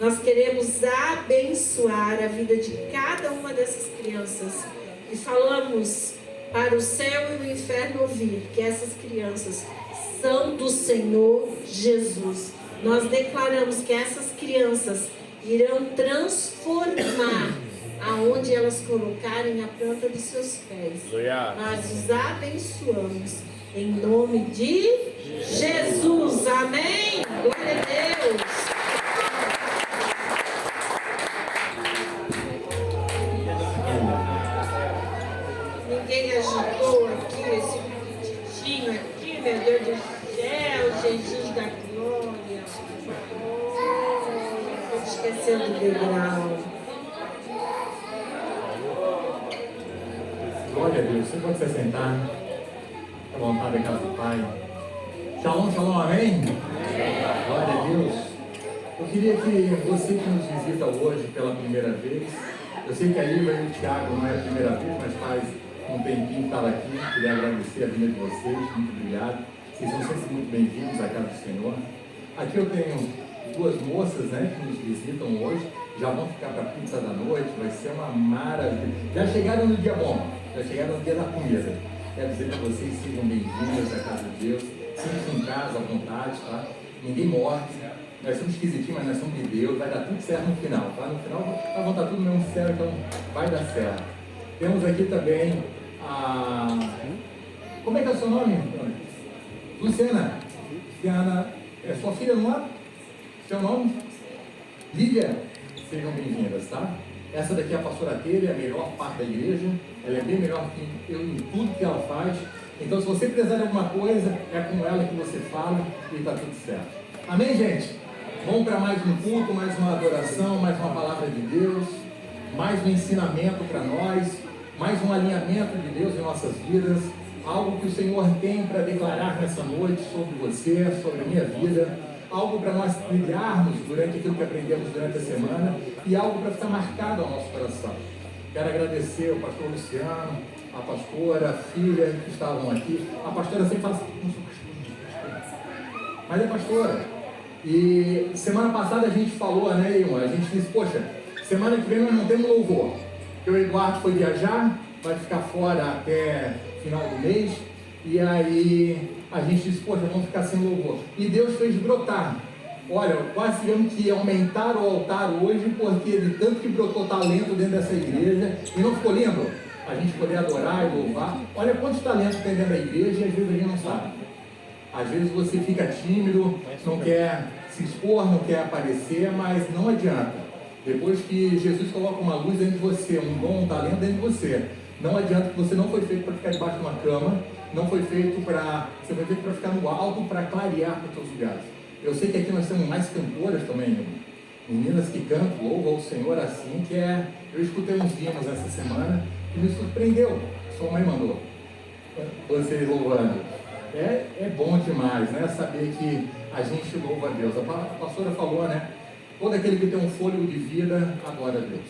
Nós queremos abençoar a vida de cada uma dessas crianças. E falamos para o céu e o inferno ouvir que essas crianças são do Senhor Jesus. Nós declaramos que essas crianças irão transformar aonde elas colocarem a planta dos seus pés. Nós os abençoamos em nome de Jesus. Amém. Glória a Deus. Ninguém agitou aqui esse peditinho aqui, meu Deus do céu, Jesus da glória. Estou esquecendo do degrau. Glória a Deus. Você pode se sentar. À vontade da casa do Pai. Shalom, shalom, amém? Glória a Deus. Eu queria que você que nos visita hoje pela primeira vez, eu sei que a Iva e o Thiago não é a primeira vez, mas faz um tempinho que estava aqui. Queria agradecer a vinda de vocês, muito obrigado. Vocês são sempre muito bem-vindos à casa do Senhor. Aqui eu tenho duas moças, né, que nos visitam hoje. Já vão ficar para a pizza da noite, vai ser uma maravilha. Já chegaram no dia bom, já chegaram no dia da comida. Quero dizer para vocês, sejam bem-vindos à casa de Deus. Sintam-se em casa, à vontade, tá? Ninguém morre. Nós somos esquisitinhos, mas nós somos de Deus. Vai dar tudo certo no final, tá? No final vai estar tudo no mesmo certo, então vai dar certo. Temos aqui também a... Como é que é o seu nome? Luciana. Luciana, é sua filha, não é? Seu nome? Lívia. Sejam bem-vindas, tá? Essa daqui é a pastora Teira, é a melhor parte da igreja. Ela é bem melhor que eu em tudo que ela faz. Então, se você precisar de alguma coisa, é com ela que você fala e está tudo certo. Amém, gente? Vamos para mais um culto, mais uma adoração, mais uma palavra de Deus, mais um ensinamento para nós, mais um alinhamento de Deus em nossas vidas, algo que o Senhor tem para declarar nessa noite sobre você, sobre a minha vida, algo para nós trilharmos durante aquilo que aprendemos durante a semana e algo para ficar marcado ao nosso coração. Quero agradecer ao pastor Luciano, a pastora, a filha que estavam aqui. A pastora sempre fala assim, não sou pastora, mas é pastora. E semana passada a gente falou, né, irmão? A gente disse, poxa, semana que vem nós não temos louvor, porque o Eduardo foi viajar, vai ficar fora até final do mês, e aí a gente disse, poxa, vamos ficar sem louvor. E Deus fez brotar. Olha, quase tivemos que aumentar o altar hoje, porque de tanto que brotou talento dentro dessa igreja, e não ficou lindo? A gente poder adorar e louvar. Olha quantos talentos tem dentro da igreja e às vezes a gente não sabe. Às vezes você fica tímido, não quer se expor, não quer aparecer, mas não adianta. Depois que Jesus coloca uma luz dentro de você, um dom, um talento dentro de você, não adianta, que você não foi feito para ficar debaixo de uma cama, não foi feito para... Você foi feito para ficar no alto, para clarear para os seus lugares. Eu sei que aqui nós temos mais cantoras também, irmão. Meninas que cantam, louvam ao Senhor assim, que é... Eu escutei uns hinos essa semana e me surpreendeu. Sua mãe mandou. Vocês louvando. É bom demais, né? Saber que a gente louva a Deus. A pastora falou, né? Todo aquele que tem um fôlego de vida, adora a Deus.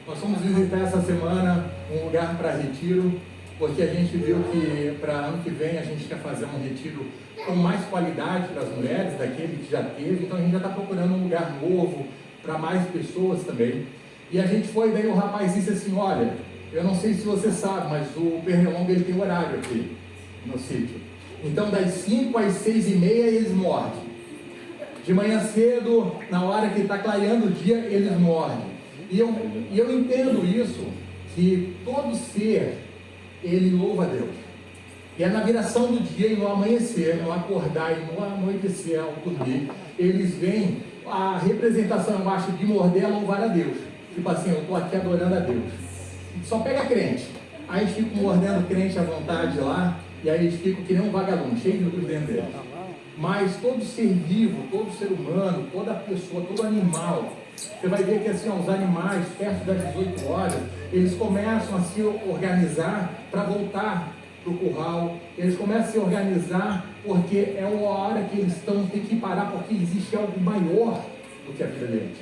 Nós fomos visitar essa semana um lugar para retiro, porque a gente viu que para ano que vem a gente quer fazer um retiro com mais qualidade para as mulheres, daquele que já teve. Então a gente já está procurando um lugar novo para mais pessoas também. E a gente foi, daí o rapaz disse assim, olha, eu não sei se você sabe, mas o Pernilongo ele tem horário aqui no sítio. Então das 5 às 6h30 eles mordem. De manhã cedo, na hora que está clareando o dia, eles mordem. E eu entendo isso, que todo ser, ele louva a Deus. E é na viração do dia e no amanhecer, no acordar e no anoitecer, ao dormir, eles veem a representação, eu acho, de morder é louvar a Deus. Tipo assim, eu estou aqui adorando a Deus. Só pega crente. Aí eles ficam mordendo crente à vontade lá, e aí eles ficam que nem um vagalume, cheio de luz dentro deles. Mas todo ser vivo, todo ser humano, toda pessoa, todo animal, você vai ver que assim, os animais, perto das 18 horas, eles começam a se organizar para voltar para o curral, eles começam a se organizar porque é uma hora que eles têm que parar, porque existe algo maior do que a vida deles.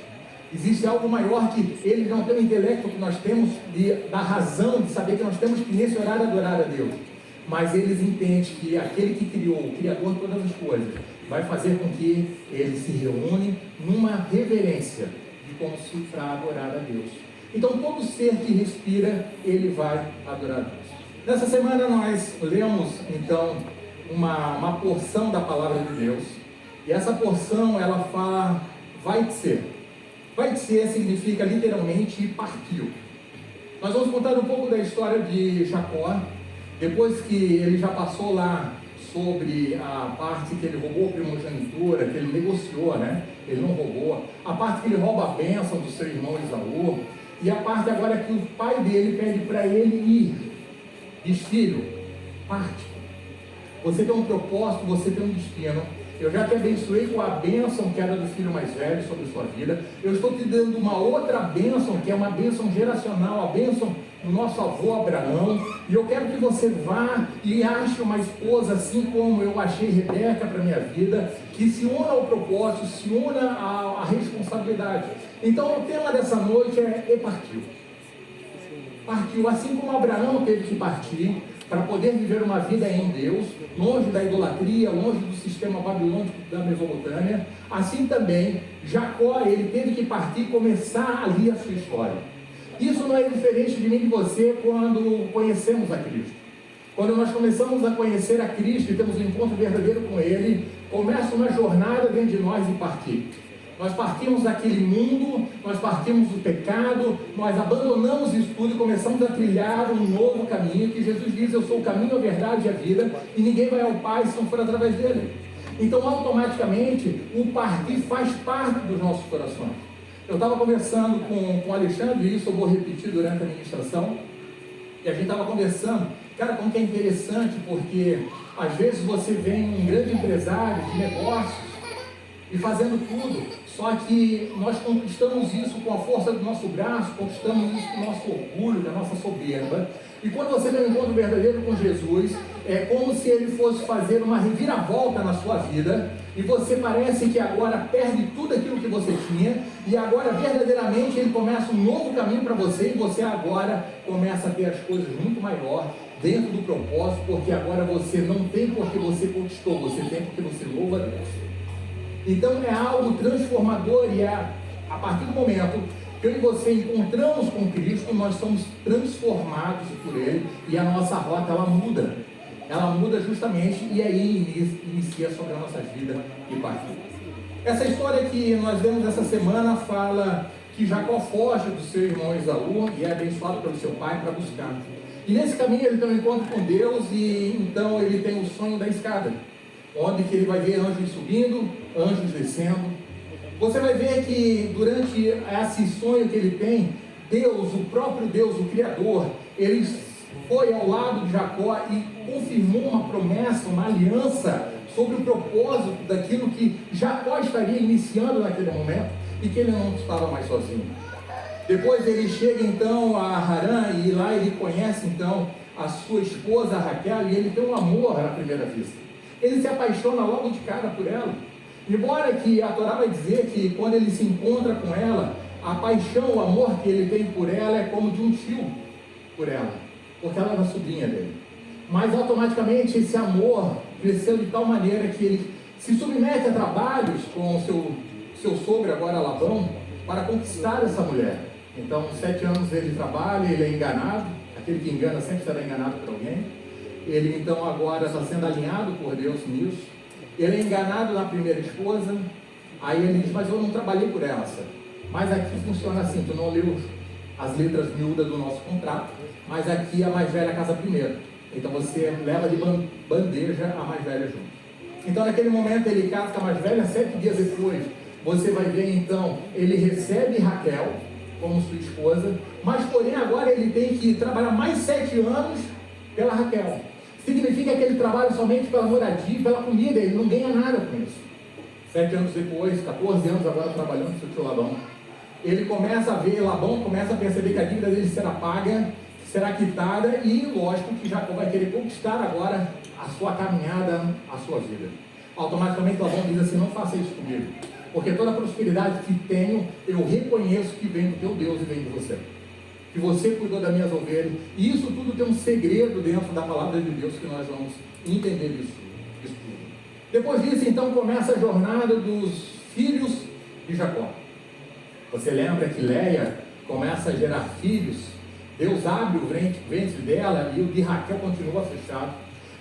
Existe algo maior que eles não têm o intelecto que nós temos, da razão de saber que nós temos que nesse horário adorar a Deus. Mas eles entendem que aquele que criou, o Criador de todas as coisas, vai fazer com que ele se reúne numa reverência de como se para adorar a Deus. Então todo ser que respira, ele vai adorar a Deus. Nessa semana nós lemos então uma porção da palavra de Deus, e essa porção ela fala vai ser. Vai ser significa literalmente partiu. Nós vamos contar um pouco da história de Jacó, depois que ele já passou lá sobre a parte que ele roubou a primogenitura, que ele negociou, né? Ele não roubou. A parte que ele rouba a bênção do seu irmão Esaú. E a parte agora que o pai dele pede para ele ir. Diz: filho, parte. Você tem um propósito, você tem um destino. Eu já te abençoei com a bênção que era do filho mais velho sobre a sua vida. Eu estou te dando uma outra bênção, que é uma bênção geracional, a bênção do nosso avô Abraão. E eu quero que você vá e ache uma esposa assim como eu achei Rebeca para a minha vida, que se una ao propósito, se una à responsabilidade. Então o tema dessa noite é partiu. Partiu, assim como Abraão teve que partir para poder viver uma vida em Deus, longe da idolatria, longe do sistema babilônico da Mesopotâmia, assim também Jacó, ele teve que partir e começar ali a sua história. Isso não é diferente de mim e de você quando conhecemos a Cristo. Quando nós começamos a conhecer a Cristo e temos um encontro verdadeiro com Ele, começa uma jornada dentro de nós de partir. Nós partimos daquele mundo, nós partimos do pecado, nós abandonamos isso tudo e começamos a trilhar um novo caminho, que Jesus diz: eu sou o caminho, a verdade e a vida, e ninguém vai ao Pai se não for através dele. Então automaticamente o partir faz parte dos nossos corações. Eu estava conversando com o Alexandre, e isso eu vou repetir durante a ministração, e a gente estava conversando, cara, como que é interessante, porque às vezes você vê um grande empresário de negócios e fazendo tudo, só que nós conquistamos isso com a força do nosso braço, conquistamos isso com o nosso orgulho, com a nossa soberba. E quando você tem um encontro verdadeiro com Jesus, é como se ele fosse fazer uma reviravolta na sua vida, e você parece que agora perde tudo aquilo que você tinha, e agora verdadeiramente ele começa um novo caminho para você, e você agora começa a ter as coisas muito maior dentro do propósito, porque agora você não tem porque você conquistou, você tem porque você louva a Deus. Então é algo transformador, e a partir do momento que eu e você encontramos com Cristo, nós somos transformados por Ele, e a nossa rota ela muda justamente, e aí inicia sobre a nossa vida e partir. Essa história que nós vemos essa semana fala que Jacó foge do seu irmão Esaú e é abençoado pelo seu pai para buscar. E nesse caminho ele tem um encontro com Deus, e então ele tem o sonho da escada, onde que ele vai ver anjos subindo, anjos descendo. Você vai ver que durante esse sonho que ele tem, Deus, o próprio Deus, o Criador, ele foi ao lado de Jacó e confirmou uma promessa, uma aliança sobre o propósito daquilo que Jacó estaria iniciando naquele momento, e que ele não estava mais sozinho. Depois ele chega então a Harã, e lá ele conhece então a sua esposa Raquel, e ele tem um amor à primeira vista. Ele se apaixona logo de cara por ela. Embora que a Torá vai dizer que quando ele se encontra com ela, a paixão, o amor que ele tem por ela é como de um tio por ela, porque ela era sobrinha dele. Mas automaticamente esse amor cresceu de tal maneira que ele se submete a trabalhos com o seu sogro, agora Labão, para conquistar essa mulher. Então, 7 anos ele trabalha, ele é enganado, aquele que engana sempre será enganado por alguém. Ele então agora está sendo alinhado por Deus nisso. Ele é enganado na primeira esposa, aí ele diz: mas eu não trabalhei por essa. Mas aqui funciona assim, tu não leu as letras miúdas do nosso contrato, mas aqui a mais velha casa primeiro. Então você leva de bandeja a mais velha junto. Então naquele momento ele casa com a mais velha, 7 dias depois, você vai ver então, ele recebe Raquel como sua esposa, mas porém agora ele tem que trabalhar mais 7 anos pela Raquel. Significa que ele trabalha somente pela moradia, pela comida, ele não ganha nada com isso. 7 anos depois, 14 anos agora trabalhando com o seu tio Labão, ele começa a ver, Labão começa a perceber que a dívida dele será paga, será quitada, e lógico que Jacó vai querer conquistar agora a sua caminhada, a sua vida. Automaticamente Labão diz assim: não faça isso comigo, porque toda a prosperidade que tenho, eu reconheço que vem do teu Deus e vem de você. Que você cuidou das minhas ovelhas, e isso tudo tem um segredo dentro da palavra de Deus, que nós vamos entender isso tudo. Depois disso, então, começa a jornada dos filhos de Jacó. Você lembra que Leia começa a gerar filhos, Deus abre o ventre dela e o de Raquel continua fechado.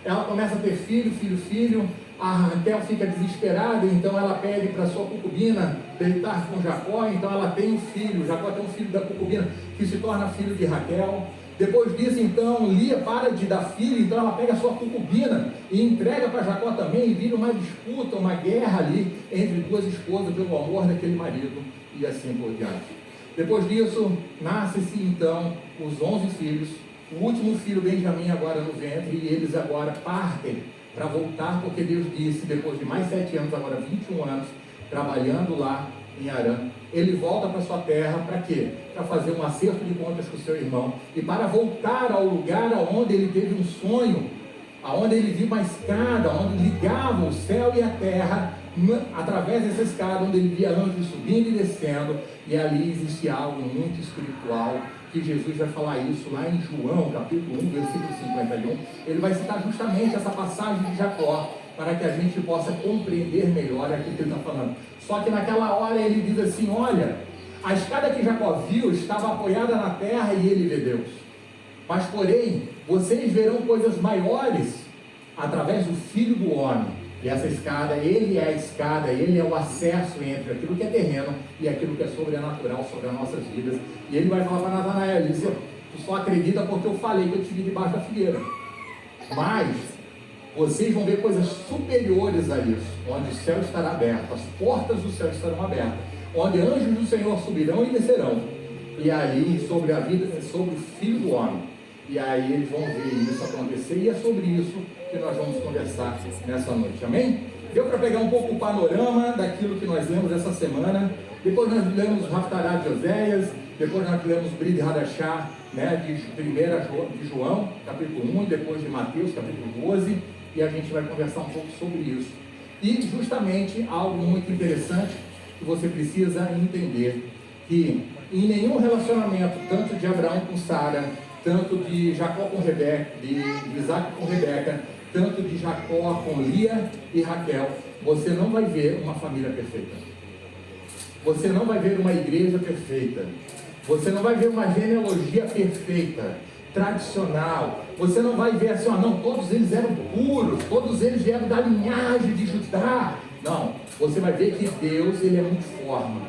Ela começa a ter filho, a Raquel fica desesperada, então ela pede para sua concubina deitar com Jacó, então ela tem um filho, Jacó tem um filho da concubina que se torna filho de Raquel. Depois disso, então, Lia para de dar filho, então ela pega a sua concubina e entrega para Jacó também, e vira uma disputa, uma guerra ali entre duas esposas pelo amor daquele marido, e assim por diante. Depois disso, nasce-se então os 11 filhos, o último filho Benjamim agora no ventre, e eles agora partem para voltar, porque Deus disse, depois de mais 7 anos, agora 21 anos, trabalhando lá em Arã, ele volta para sua terra, para quê? Para fazer um acerto de contas com o seu irmão, e para voltar ao lugar onde ele teve um sonho, aonde ele viu uma escada, onde ligava o céu e a terra, através dessa escada, onde ele via anjos subindo e descendo, e ali existia algo muito espiritual, que Jesus vai falar isso lá em João, capítulo 1, versículo 51, ele vai citar justamente essa passagem de Jacó, para que a gente possa compreender melhor aquilo que ele está falando. Só que naquela hora ele diz assim, olha, a escada que Jacó viu estava apoiada na terra e ele vê Deus. Mas porém, vocês verão coisas maiores através do Filho do Homem. E essa escada, ele é a escada, ele é o acesso entre aquilo que é terreno e aquilo que é sobrenatural sobre as nossas vidas. E ele vai falar para Natanael, ele diz, tu só acredita porque eu falei que eu te vi debaixo da figueira. Mas vocês vão ver coisas superiores a isso, onde o céu estará aberto, as portas do céu estarão abertas, onde anjos do Senhor subirão e descerão, e aí sobre a vida, sobre o Filho do Homem, e aí eles vão ver isso acontecer, e é sobre isso que nós vamos conversar nessa noite, amém? Deu para pegar um pouco o panorama daquilo que nós lemos essa semana. Depois nós lemos Haftará de Oséias, depois nós lemos Brit Hadashah, né, de João, capítulo 1, e depois de Mateus, capítulo 12, e a gente vai conversar um pouco sobre isso. E justamente algo muito interessante que você precisa entender, que em nenhum relacionamento, tanto de Abraão com Sara, tanto de Jacó com Rebeca, de Isaac com Rebeca, tanto de Jacó com Lia e Raquel, você não vai ver uma família perfeita. Você não vai ver uma igreja perfeita. Você não vai ver uma genealogia perfeita, tradicional. Você não vai ver assim, não, todos eles eram puros, todos eles vieram da linhagem de Judá. Não, você vai ver que Deus, ele é multiforme.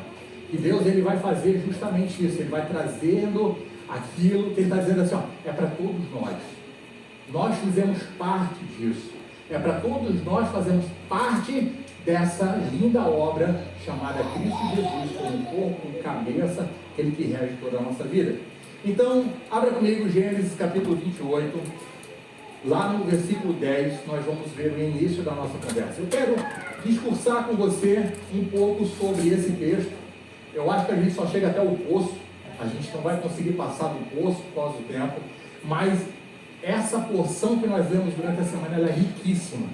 Que Deus, ele vai fazer justamente isso, ele vai trazendo aquilo que ele está dizendo assim, é para todos nós. Nós fizemos parte disso. É para todos nós fazermos parte dessa linda obra chamada Cristo Jesus, como corpo, como cabeça, aquele que rege toda a nossa vida. Então, abra comigo Gênesis capítulo 28, lá no versículo 10, nós vamos ver o início da nossa conversa. Eu quero discursar com você um pouco sobre esse texto. Eu acho que a gente só chega até o poço, a gente não vai conseguir passar do poço por causa do tempo, mas essa porção que nós lemos durante a semana, ela é riquíssima.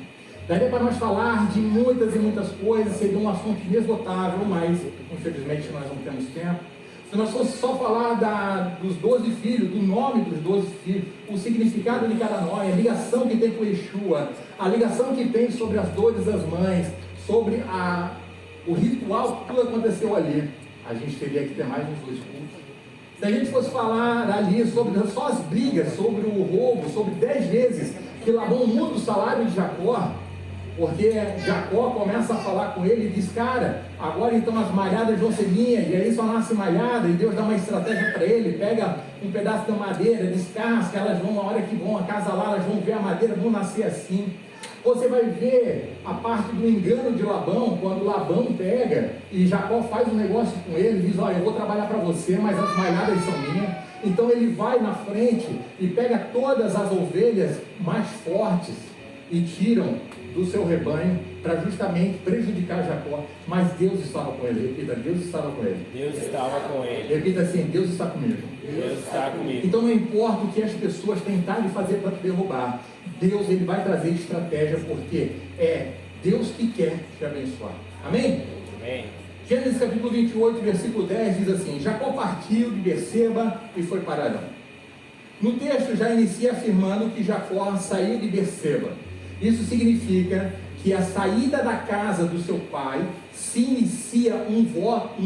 Daria para nós falar de muitas e muitas coisas, seria um assunto inesgotável, mas infelizmente nós não temos tempo. Se nós fosse só falar dos 12 filhos, do nome dos 12 filhos, o significado de cada nome, a ligação que tem com Yeshua, a ligação que tem sobre as dores das mães, sobre o ritual que tudo aconteceu ali, a gente teria que ter mais uns 2 cultos. Se a gente fosse falar ali sobre só as brigas, sobre o roubo, sobre 10 vezes que Labão muda o salário de Jacó, porque Jacó começa a falar com ele e diz, cara, agora então as malhadas vão ser minhas, e aí só nasce malhada, e Deus dá uma estratégia para ele, pega um pedaço da madeira, descasca, elas vão, a hora que vão acasalar, elas vão ver a madeira, vão nascer assim. Você vai ver a parte do engano de Labão, quando Labão pega e Jacó faz um negócio com ele, diz, olha, eu vou trabalhar para você, mas as malhadas são minhas. Então ele vai na frente e pega todas as ovelhas mais fortes e tiram do seu rebanho para justamente prejudicar Jacó, mas Deus estava com ele. Repita, Deus estava com ele. Deus estava com ele. Repita assim, Deus está comigo. Deus está comigo. Então não importa o que as pessoas tentarem fazer para te derrubar, Deus, ele vai trazer estratégia, porque é Deus que quer te abençoar. Amém? Amém. Gênesis capítulo 28, versículo 10 diz assim, Jacó partiu de Berseba e foi para Arã. No texto já inicia afirmando que Jacó saiu de Berseba. Isso significa que a saída da casa do seu pai se inicia um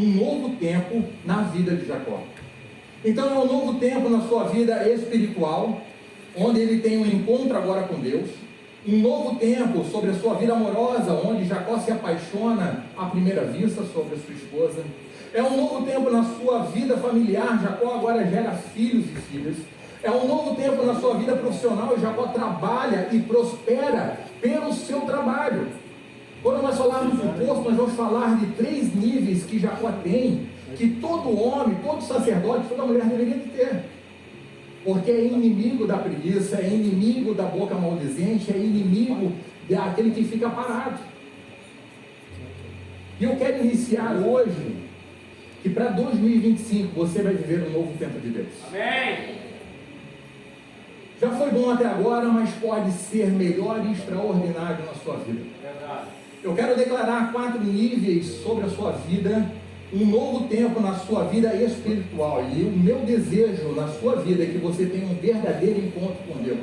novo tempo na vida de Jacó. Então é um novo tempo na sua vida espiritual, onde ele tem um encontro agora com Deus. Um novo tempo sobre a sua vida amorosa, onde Jacó se apaixona à primeira vista sobre a sua esposa. É um novo tempo na sua vida familiar, Jacó agora gera filhos e filhas. É um novo tempo na sua vida profissional, Jacó trabalha e prospera pelo seu trabalho. Quando nós falarmos do posto, nós vamos falar de 3 níveis que Jacó tem, que todo homem, todo sacerdote, toda mulher deveria ter. Porque é inimigo da preguiça, é inimigo da boca maldizente, é inimigo daquele que fica parado. E eu quero iniciar hoje, que para 2025 você vai viver um novo tempo de Deus. Amém. Já foi bom até agora, mas pode ser melhor e extraordinário na sua vida. Eu quero declarar 4 níveis sobre a sua vida, um novo tempo na sua vida espiritual. E o meu desejo na sua vida é que você tenha um verdadeiro encontro com Deus.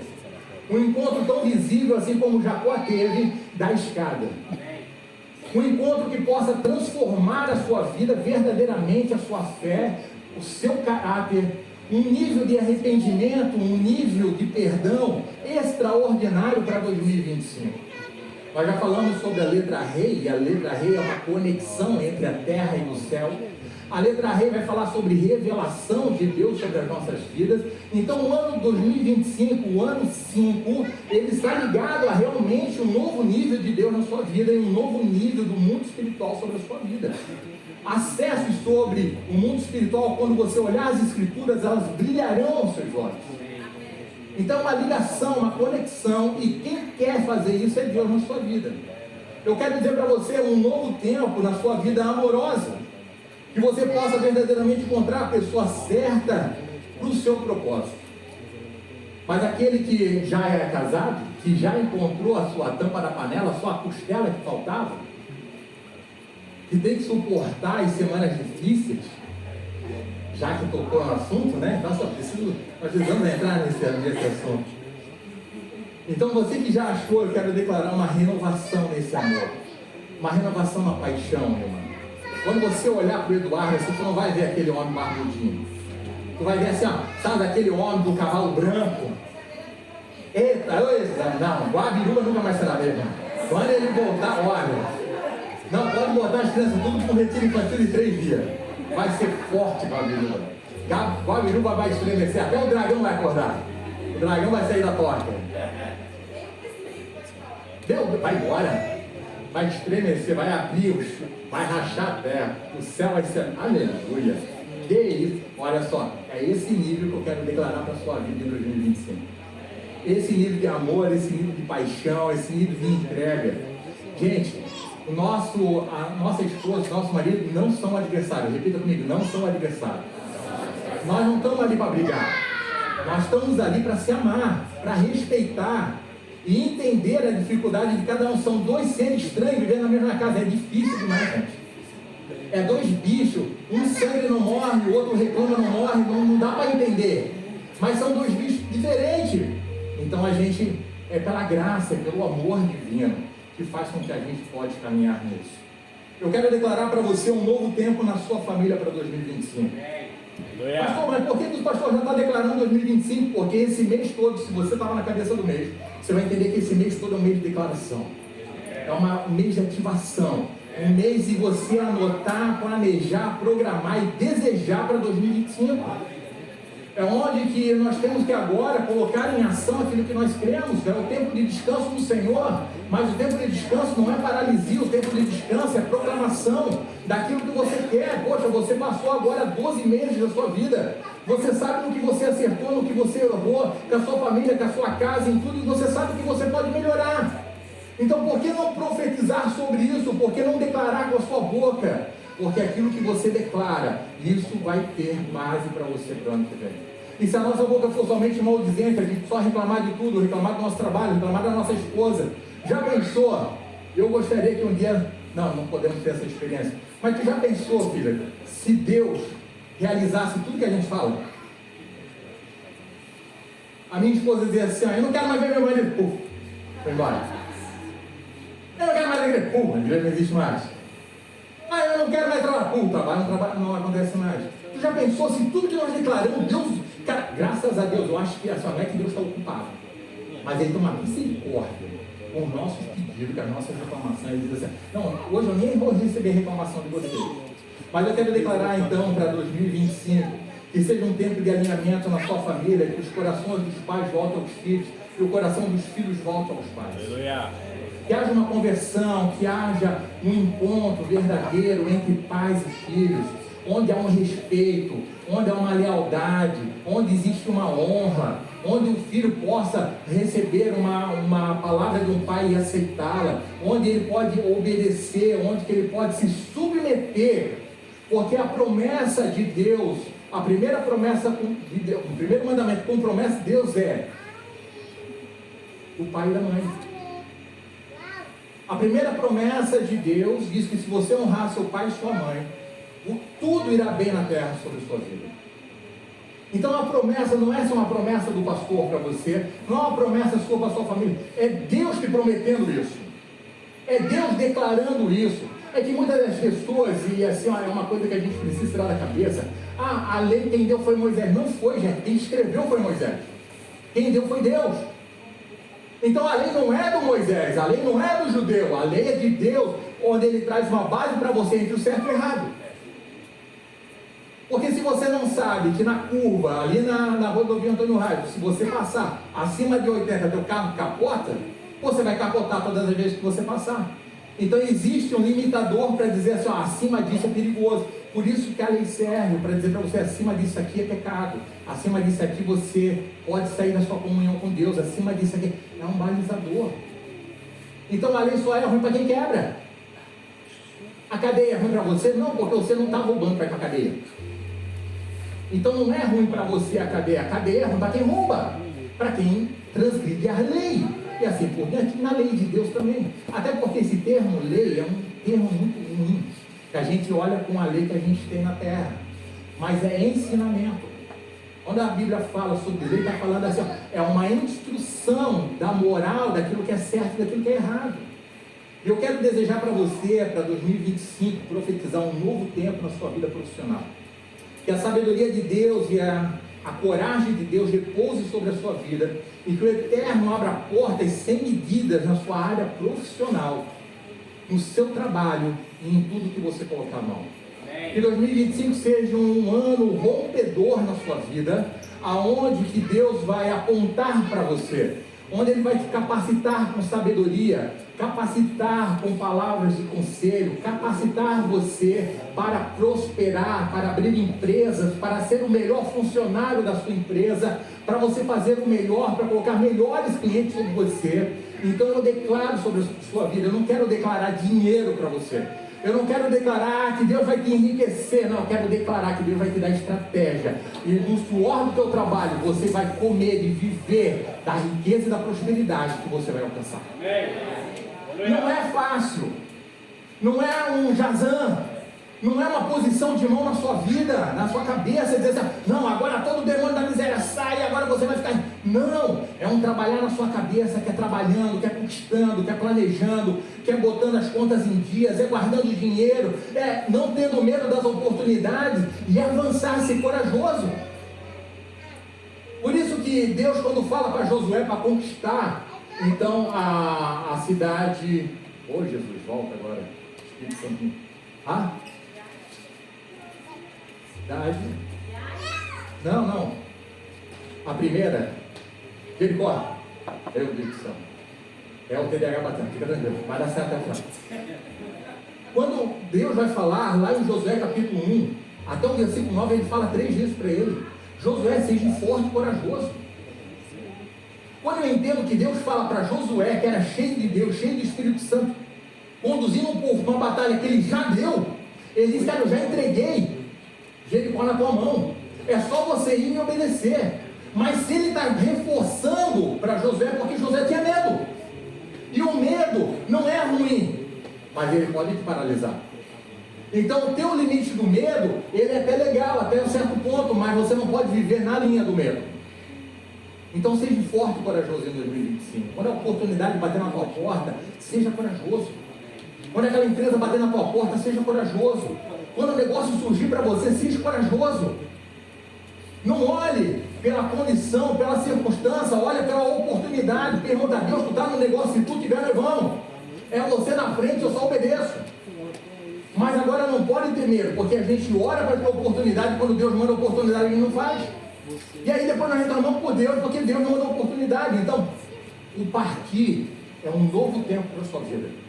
Um encontro tão visível assim como Jacó teve da escada. Um encontro que possa transformar a sua vida verdadeiramente, a sua fé, o seu caráter, um nível de arrependimento, um nível de perdão extraordinário para 2025. Nós já falamos sobre a letra rei, e a letra rei é uma conexão entre a terra e o céu. A letra rei vai falar sobre revelação de Deus sobre as nossas vidas. Então o ano 2025, o ano 5, ele está ligado a realmente um novo nível de Deus na sua vida e um novo nível do mundo espiritual sobre a sua vida. Acessos sobre o mundo espiritual, quando você olhar as escrituras, elas brilharão aos seus olhos. Então uma ligação, uma conexão, e quem quer fazer isso é Deus na sua vida. Eu quero dizer para você um novo tempo na sua vida amorosa, que você possa verdadeiramente encontrar a pessoa certa para o seu propósito. Mas aquele que já é casado, que já encontrou a sua tampa da panela, a sua costela que faltava, que tem que suportar as semanas difíceis, já que tocou no assunto, né? Nós precisamos entrar nesse assunto. Então você que já achou, eu quero declarar uma renovação nesse amor, uma renovação na paixão, meu irmão. Quando você olhar para o Eduardo, você não vai ver aquele homem barbudinho. Tu vai ver assim, ó, sabe aquele homem do cavalo branco? Eita, não, Guabiruba nunca mais será mesmo. Quando ele voltar, olha, não pode botar as crianças tudo com retiro infantil de 3 dias. Vai ser forte Guabiruba. Guabiruba vai estremecer, até o dragão vai acordar. O dragão vai sair da porta. Deus, vai embora. Vai estremecer, vai abrir, vai rachar a terra, o céu vai ser, aleluia. Que isso? Olha só, é esse nível que eu quero declarar para a sua vida em 2025. Esse nível de amor, esse nível de paixão, esse nível de entrega. Gente, a nossa esposa, nosso marido não são adversários. Repita comigo, não são adversários. Nós não estamos ali para brigar. Nós estamos ali para se amar, para respeitar e entender a dificuldade de cada um. São 2 seres estranhos vivendo na mesma casa. É difícil demais, gente. É 2 bichos, um sangue não morre, o outro reclama não morre, não dá para entender. Mas são 2 bichos diferentes. Então a gente, é pela graça, é pelo amor divino, que faz com que a gente pode caminhar nisso. Eu quero declarar para você um novo tempo na sua família para 2025. Pastor, mas por que o pastor já está declarando 2025? Porque esse mês todo, se você estava na cabeça do mês, você vai entender que esse mês todo é um mês de declaração. É um mês de ativação. Um mês de você anotar, planejar, programar e desejar para 2025. É onde que nós temos que agora colocar em ação aquilo que nós cremos. É o tempo de descanso do Senhor. Mas o tempo de descanso não é paralisia. O tempo de descanso é proclamação daquilo que você quer. Poxa, você passou agora 12 meses da sua vida. Você sabe no que você acertou, no que você errou, com a sua família, com a sua casa, em tudo. E você sabe o que você pode melhorar. Então por que não profetizar sobre isso? Por que não declarar com a sua boca? Porque aquilo que você declara, isso vai ter base para você para o ano que vem. E se a nossa boca for somente maldizente, a gente só reclamar de tudo, reclamar do nosso trabalho, reclamar da nossa esposa, já pensou? Eu gostaria que um dia, não podemos ter essa experiência, mas tu já pensou, filha, se Deus realizasse tudo que a gente fala? A minha esposa dizia assim, eu não quero mais ver meu marido, puf, foi embora. Eu na igreja. A igreja não existe mais. Eu não quero mais trabalhar. O trabalho não acontece mais. Tu já pensou se tudo que nós declaramos, Deus... Cara, graças a Deus, eu acho que não é que Deus está ocupado. Mas Ele tem uma misericórdia com os nossos pedidos, com as nossas reclamações. Ele diz assim, não, hoje eu nem vou receber reclamação de vocês. Mas eu quero declarar então para 2025, que seja um tempo de alinhamento na sua família, que os corações dos pais voltem aos filhos, e o coração dos filhos volte aos pais. Aleluia. Que haja uma conversão, que haja um encontro verdadeiro entre pais e filhos, onde há um respeito, onde há uma lealdade, onde existe uma honra, onde o filho possa receber uma palavra de um pai e aceitá-la, onde ele pode obedecer, onde ele pode se submeter, porque a promessa de Deus, a primeira promessa de Deus, o primeiro mandamento com promessa de Deus é o pai e da mãe. A primeira promessa de Deus diz que se você honrar seu pai e sua mãe, tudo irá bem na terra sobre a sua vida. Então a promessa não é só uma promessa do pastor para você, não é uma promessa sua para a sua família, é Deus te prometendo isso, é Deus declarando isso. É que muitas das pessoas, e assim, é uma coisa que a gente precisa tirar da cabeça, a lei quem deu foi Moisés. Não foi, gente, quem escreveu foi Moisés, quem deu foi Deus. Então a lei não é do Moisés, a lei não é do judeu, a lei é de Deus, onde Ele traz uma base para você entre o certo e o errado. Porque se você não sabe que na curva, ali na rodovia Antônio Raio, se você passar acima de 80, teu carro capota, você vai capotar todas as vezes que você passar. Então existe um limitador para dizer assim, acima disso é perigoso. Por isso que a lei serve para dizer para você, acima disso aqui é pecado, acima disso aqui você pode sair da sua comunhão com Deus, acima disso aqui é um balizador. Então a lei só é ruim para quem quebra. A cadeia é ruim para você? Não, porque você não está roubando para ir para a cadeia. Então não é ruim para você a cadeia é ruim para quem rouba, para quem transgride a lei. E assim por diante, na lei de Deus também. Até porque esse termo lei é um termo muito ruim, que a gente olha com a lei que a gente tem na terra, mas é ensinamento. Quando a Bíblia fala sobre lei, está falando assim, é uma instrução da moral, daquilo que é certo e daquilo que é errado. E eu quero desejar para você, para 2025, profetizar um novo tempo na sua vida profissional. Que a sabedoria de Deus e a coragem de Deus repouse sobre a sua vida e que o Eterno abra portas sem medidas na sua área profissional, no seu trabalho e em tudo que você colocar a mão. Que 2025 seja um ano rompedor na sua vida, aonde que Deus vai apontar para você, onde Ele vai te capacitar com sabedoria, capacitar com palavras de conselho, capacitar você para prosperar, para abrir empresas, para ser o melhor funcionário da sua empresa, para você fazer o melhor, para colocar melhores clientes sobre você. Então eu declaro sobre a sua vida, eu não quero declarar dinheiro para você, eu não quero declarar que Deus vai te enriquecer, não, eu quero declarar que Deus vai te dar estratégia, e no suor do teu trabalho você vai comer e viver da riqueza e da prosperidade que você vai alcançar. Não é fácil, não é um jazam, não é uma posição de mão na sua vida, na sua cabeça, dizer assim, não, agora todo o demônio da miséria sai, agora você vai ficar... Não, é um trabalhar na sua cabeça, que é trabalhando, que é conquistando, que é planejando, que é botando as contas em dias, é guardando dinheiro, é não tendo medo das oportunidades e avançar, ser corajoso. Por isso que Deus, quando fala para Josué para conquistar, então a cidade... Oh, Jesus, volta agora, Espírito Santo. Cidade... Não. A primeira, Jericó. Meu Deus do céu. É o TDAH batendo, fica tranquilo, vai dar certo até o final. Quando Deus vai falar, lá em Josué capítulo 1, até o versículo 9, ele fala 3 vezes para ele: Josué, seja forte e corajoso. Quando eu entendo que Deus fala para Josué, que era cheio de Deus, cheio do Espírito Santo, conduzindo um povo para uma batalha que ele já deu, ele diz, cara, eu já entreguei Jericó na tua mão, é só você ir e obedecer. Mas se ele está reforçando para Josué, porque Josué tinha medo, e o medo não é ruim, mas ele pode te paralisar. Então o teu limite do medo, ele é até legal, até um certo ponto, mas você não pode viver na linha do medo. Então seja forte e corajoso em 2025. Quando a oportunidade bater na tua porta, seja corajoso. Quando aquela empresa bater na tua porta, seja corajoso. Quando o negócio surgir para você, seja corajoso. Não olhe pela condição, pela circunstância, olhe pela oportunidade. Pergunta a Deus, tu está no negócio, se tu tiver, nós vamos. É você na frente, eu só obedeço. Mas agora não pode ter medo, porque a gente ora para ter oportunidade, quando Deus manda oportunidade, ele não faz. E aí depois nós reclamamos por Deus, porque Deus não manda oportunidade. Então, o partir é um novo tempo para a sua vida.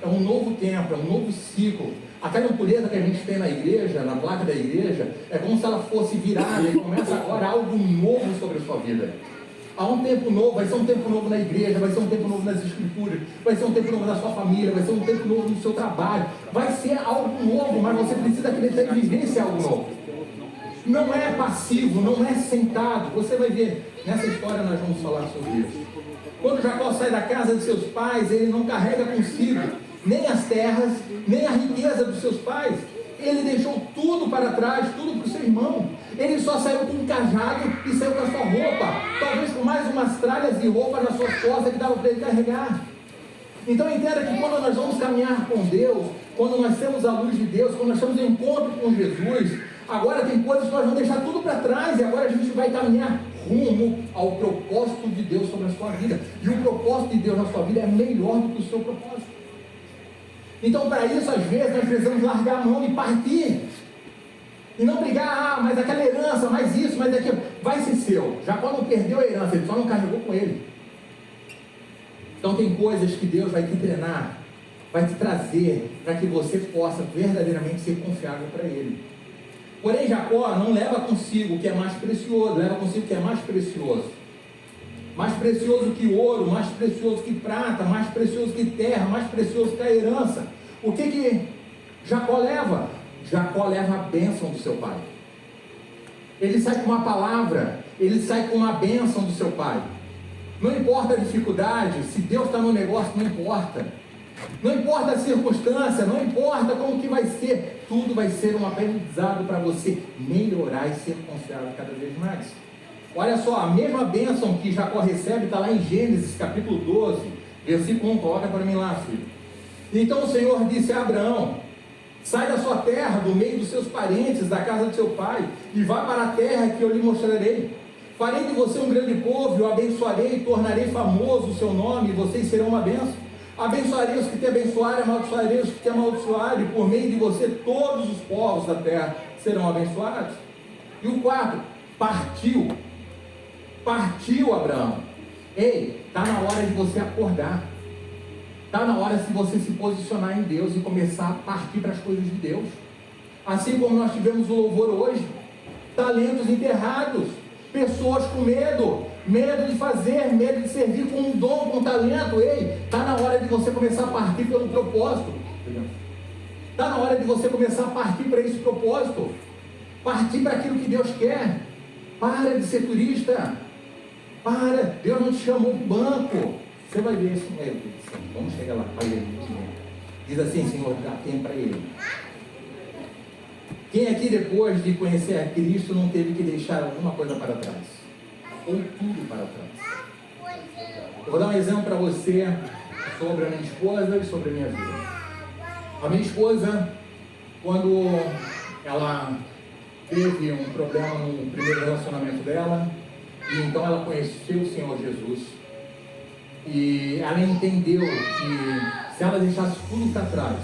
É um novo tempo, é um novo ciclo. Aquela impureza que a gente tem na igreja, na placa da igreja, é como se ela fosse virada e começa agora algo novo sobre a sua vida. Há um tempo novo, vai ser um tempo novo na igreja, vai ser um tempo novo nas escrituras, vai ser um tempo novo na sua família, vai ser um tempo novo no seu trabalho, vai ser algo novo, mas você precisa acreditar e viver esse algo novo. Não é passivo, não é sentado. Você vai ver, nessa história nós vamos falar sobre isso. Quando Jacó sai da casa de seus pais, ele não carrega consigo nem as terras, nem a riqueza dos seus pais. Ele deixou tudo para trás, tudo para o seu irmão. Ele só saiu com um cajado e saiu com a sua roupa, talvez com mais umas tralhas de roupa nas suas costas que dava para ele carregar. Então entenda que quando nós vamos caminhar com Deus, quando nós temos a luz de Deus, quando nós temos um encontro com Jesus, agora tem coisas que nós vamos deixar tudo para trás e agora a gente vai caminhar rumo ao propósito de Deus sobre a sua vida. E o propósito de Deus na sua vida é melhor do que o seu propósito. Então, para isso, às vezes, nós precisamos largar a mão e partir. E não brigar, mas aquela herança, mais isso, mais aquilo. Vai ser seu. Jacó não perdeu a herança, ele só não carregou com ele. Então, tem coisas que Deus vai te treinar, vai te trazer, para que você possa verdadeiramente ser confiável para Ele. Porém, Jacó não leva consigo o que é mais precioso, leva consigo o que é mais precioso. Mais precioso que ouro, mais precioso que prata, mais precioso que terra, mais precioso que a herança. O que Jacó leva? Jacó leva a bênção do seu pai. Ele sai com uma palavra, ele sai com uma bênção do seu pai. Não importa a dificuldade, se Deus está no negócio, não importa. Não importa a circunstância, não importa como que vai ser, tudo vai ser um aprendizado para você melhorar e ser confiável cada vez mais. Olha só, a mesma bênção que Jacó recebe está lá em Gênesis capítulo 12, versículo 1, coloca para mim lá, filho. Então o Senhor disse a Abraão: sai da sua terra, do meio dos seus parentes, da casa de seu pai, e vá para a terra que eu lhe mostrarei. Farei de você um grande povo, e o abençoarei, tornarei famoso o seu nome, e vocês serão uma bênção. Abençoarei os que te abençoarem, amaldiçoarei os que te amaldiçoarem, e por meio de você todos os povos da terra serão abençoados. E o quarto, partiu Abraão. Ei, está na hora de você acordar. Está na hora de você se posicionar em Deus e começar a partir para as coisas de Deus. Assim como nós tivemos o louvor hoje, talentos enterrados, pessoas com medo de fazer, medo de servir com um dom, com um talento. Ei, está na hora de você começar a partir pelo propósito. Está na hora de você começar a partir para esse propósito. Partir para aquilo que Deus quer. Para de ser turista. Para, Deus não te chamou para o banco. Você vai ver isso. Vamos chegar lá para ele. Diz assim: Senhor, dá tempo para ele. Quem aqui depois de conhecer a Cristo não teve que deixar alguma coisa para trás? Ou tudo para trás? Eu vou dar um exemplo para você sobre a minha esposa e sobre a minha vida. A minha esposa, quando ela teve um problema no primeiro relacionamento dela, e então ela conheceu o Senhor Jesus, e ela entendeu que se ela deixasse tudo para trás,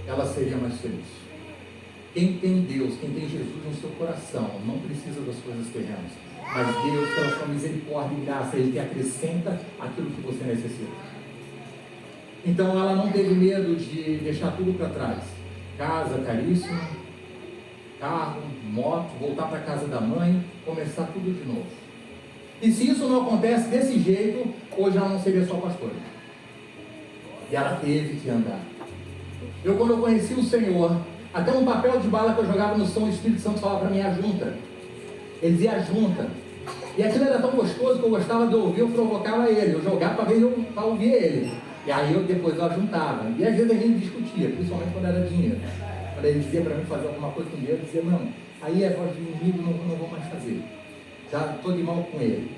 ela seria mais feliz. Quem tem Deus, quem tem Jesus no seu coração, não precisa das coisas terrenas, mas Deus, pela sua misericórdia e graça, Ele te acrescenta aquilo que você necessita. Então ela não teve medo de deixar tudo para trás. Casa caríssima, carro, moto, voltar para a casa da mãe, começar tudo de novo. E se isso não acontece desse jeito, hoje ela não seria só pastora. E ela teve que andar. Quando eu conheci o Senhor, até um papel de bala que eu jogava no som, o Espírito Santo falava para mim: ajunta. Ele dizia: ajunta. E aquilo era tão gostoso que eu gostava de ouvir, eu provocava ele. Eu jogava para ouvir ele. E aí depois eu ajuntava. E às vezes a gente discutia, principalmente quando era dinheiro. Quando ele dizia para mim fazer alguma coisa com dinheiro, eu dizia: não, aí é voz do inimigo, não vou mais fazer. Já estou de mal com ele.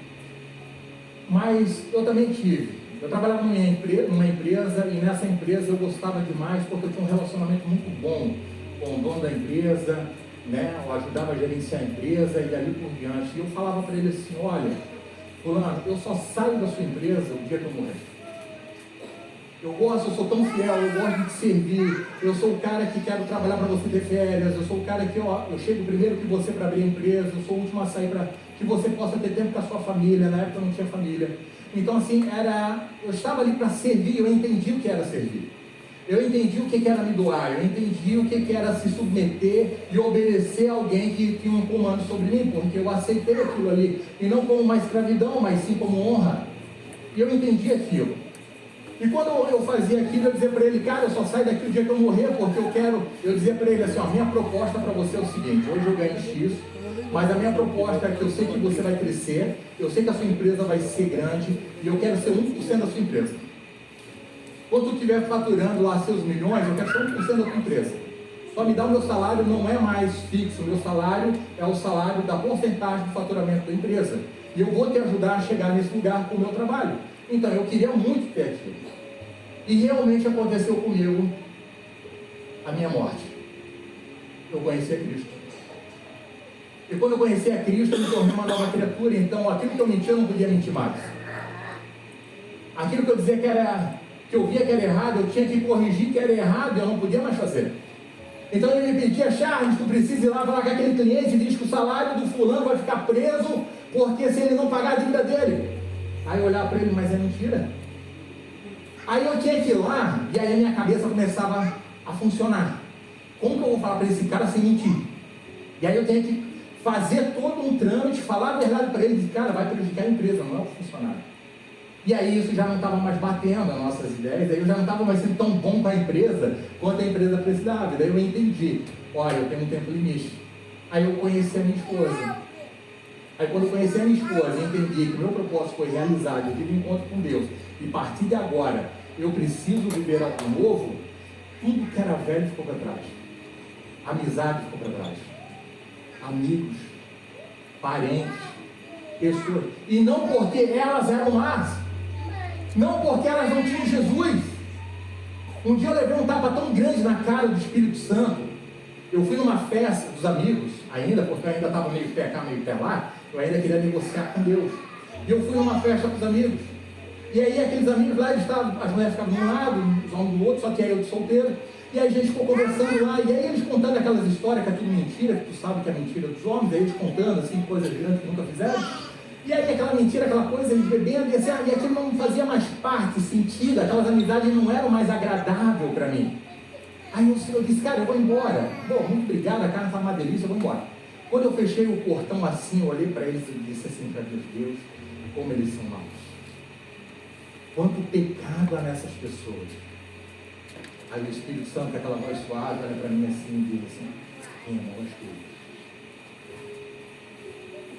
Mas eu também tive Eu trabalhava numa empresa e nessa empresa eu gostava demais porque eu tinha um relacionamento muito bom com o dono da empresa, né? Eu ajudava a gerenciar a empresa e dali por diante. E eu falava para ele assim, olha, fulano, eu só saio da sua empresa o dia que eu morrer. Eu sou tão fiel, eu gosto de te servir, eu sou o cara que quero trabalhar para você ter férias, eu sou o cara que eu chego primeiro que você para abrir a empresa, eu sou o último a sair para que você possa ter tempo com a sua família. Na época eu não tinha família. Então assim, eu estava ali para servir, eu entendi o que era servir. Eu entendi o que era me doar, eu entendi o que era se submeter e obedecer a alguém que tinha um comando sobre mim, porque eu aceitei aquilo ali, e não como uma escravidão, mas sim como honra. E eu entendi aquilo. E quando eu fazia aquilo, eu dizia para ele, cara, eu só saio daqui o dia que eu morrer, porque eu dizia para ele assim, ó, minha proposta para você é o seguinte, hoje eu ganho X, mas a minha proposta é que eu sei que você vai crescer, eu sei que a sua empresa vai ser grande, e eu quero ser 1% da sua empresa. Quando tu estiver faturando lá seus milhões, eu quero ser 1% da tua empresa. Só me dá o meu salário, não é mais fixo, o meu salário é o salário da porcentagem do faturamento da empresa. E eu vou te ajudar a chegar nesse lugar com o meu trabalho. Então, eu queria muito ter aquilo. E realmente aconteceu comigo a minha morte. Eu conheci a Cristo. E quando eu conheci a Cristo, eu me tornei uma nova criatura. Então, aquilo que eu mentia, eu não podia mentir mais. Aquilo que eu dizia que eu via que era errado, eu tinha que corrigir que era errado, eu não podia mais fazer. Então ele me pedia, Charles, tu precisa ir lá falar com aquele cliente e diz que o salário do fulano vai ficar preso, porque se ele não pagar a dívida dele. Aí eu olhava para ele, mas é mentira. Aí eu tinha que ir lá, e aí a minha cabeça começava a funcionar. Como que eu vou falar para esse cara sem mentir? E aí eu tenho que fazer todo um trâmite, falar a verdade para ele, cara, vai prejudicar a empresa, não é o funcionário. E aí isso já não estava mais batendo as nossas ideias, aí eu já não estava mais sendo tão bom para a empresa quanto a empresa precisava. E daí eu entendi, olha, eu tenho um tempo limite. Aí eu conheci a minha esposa. Aí quando eu conheci a minha esposa, eu entendi que o meu propósito foi realizado, eu tive um encontro com Deus, e a partir de agora eu preciso viver algo novo, tudo que era velho ficou para trás. Amizade ficou para trás. Amigos, parentes, pessoas. E não porque elas eram más, não porque elas não tinham Jesus. Um dia eu levei um tapa tão grande na cara do Espírito Santo. Eu fui numa festa dos amigos, ainda, porque eu ainda estava meio pé cá, meio pé lá, eu ainda queria negociar com Deus. E eu fui numa festa com os amigos. E aí aqueles amigos lá, as mulheres ficavam de um lado, os homens do outro, só que aí eu de solteiro. E aí a gente ficou conversando lá, e aí eles contando aquelas histórias que é tudo mentira, que tu sabe que é mentira dos homens, aí eles contando assim, coisas grandes que nunca fizeram. E aí aquela mentira, aquela coisa, eles bebendo, e, assim, e aquilo não fazia mais parte, sentido, aquelas amizades não eram mais agradáveis para mim. Aí eu disse, cara, eu vou embora. Bom, muito obrigado, a carne está uma delícia, eu vou embora. Quando eu fechei o portão assim, eu olhei para eles e disse assim, para Deus, como eles são maus. Quanto pecado há nessas pessoas. Aí o Espírito Santo, com aquela voz suave, olha para mim assim e diz assim, quem é mau és tu?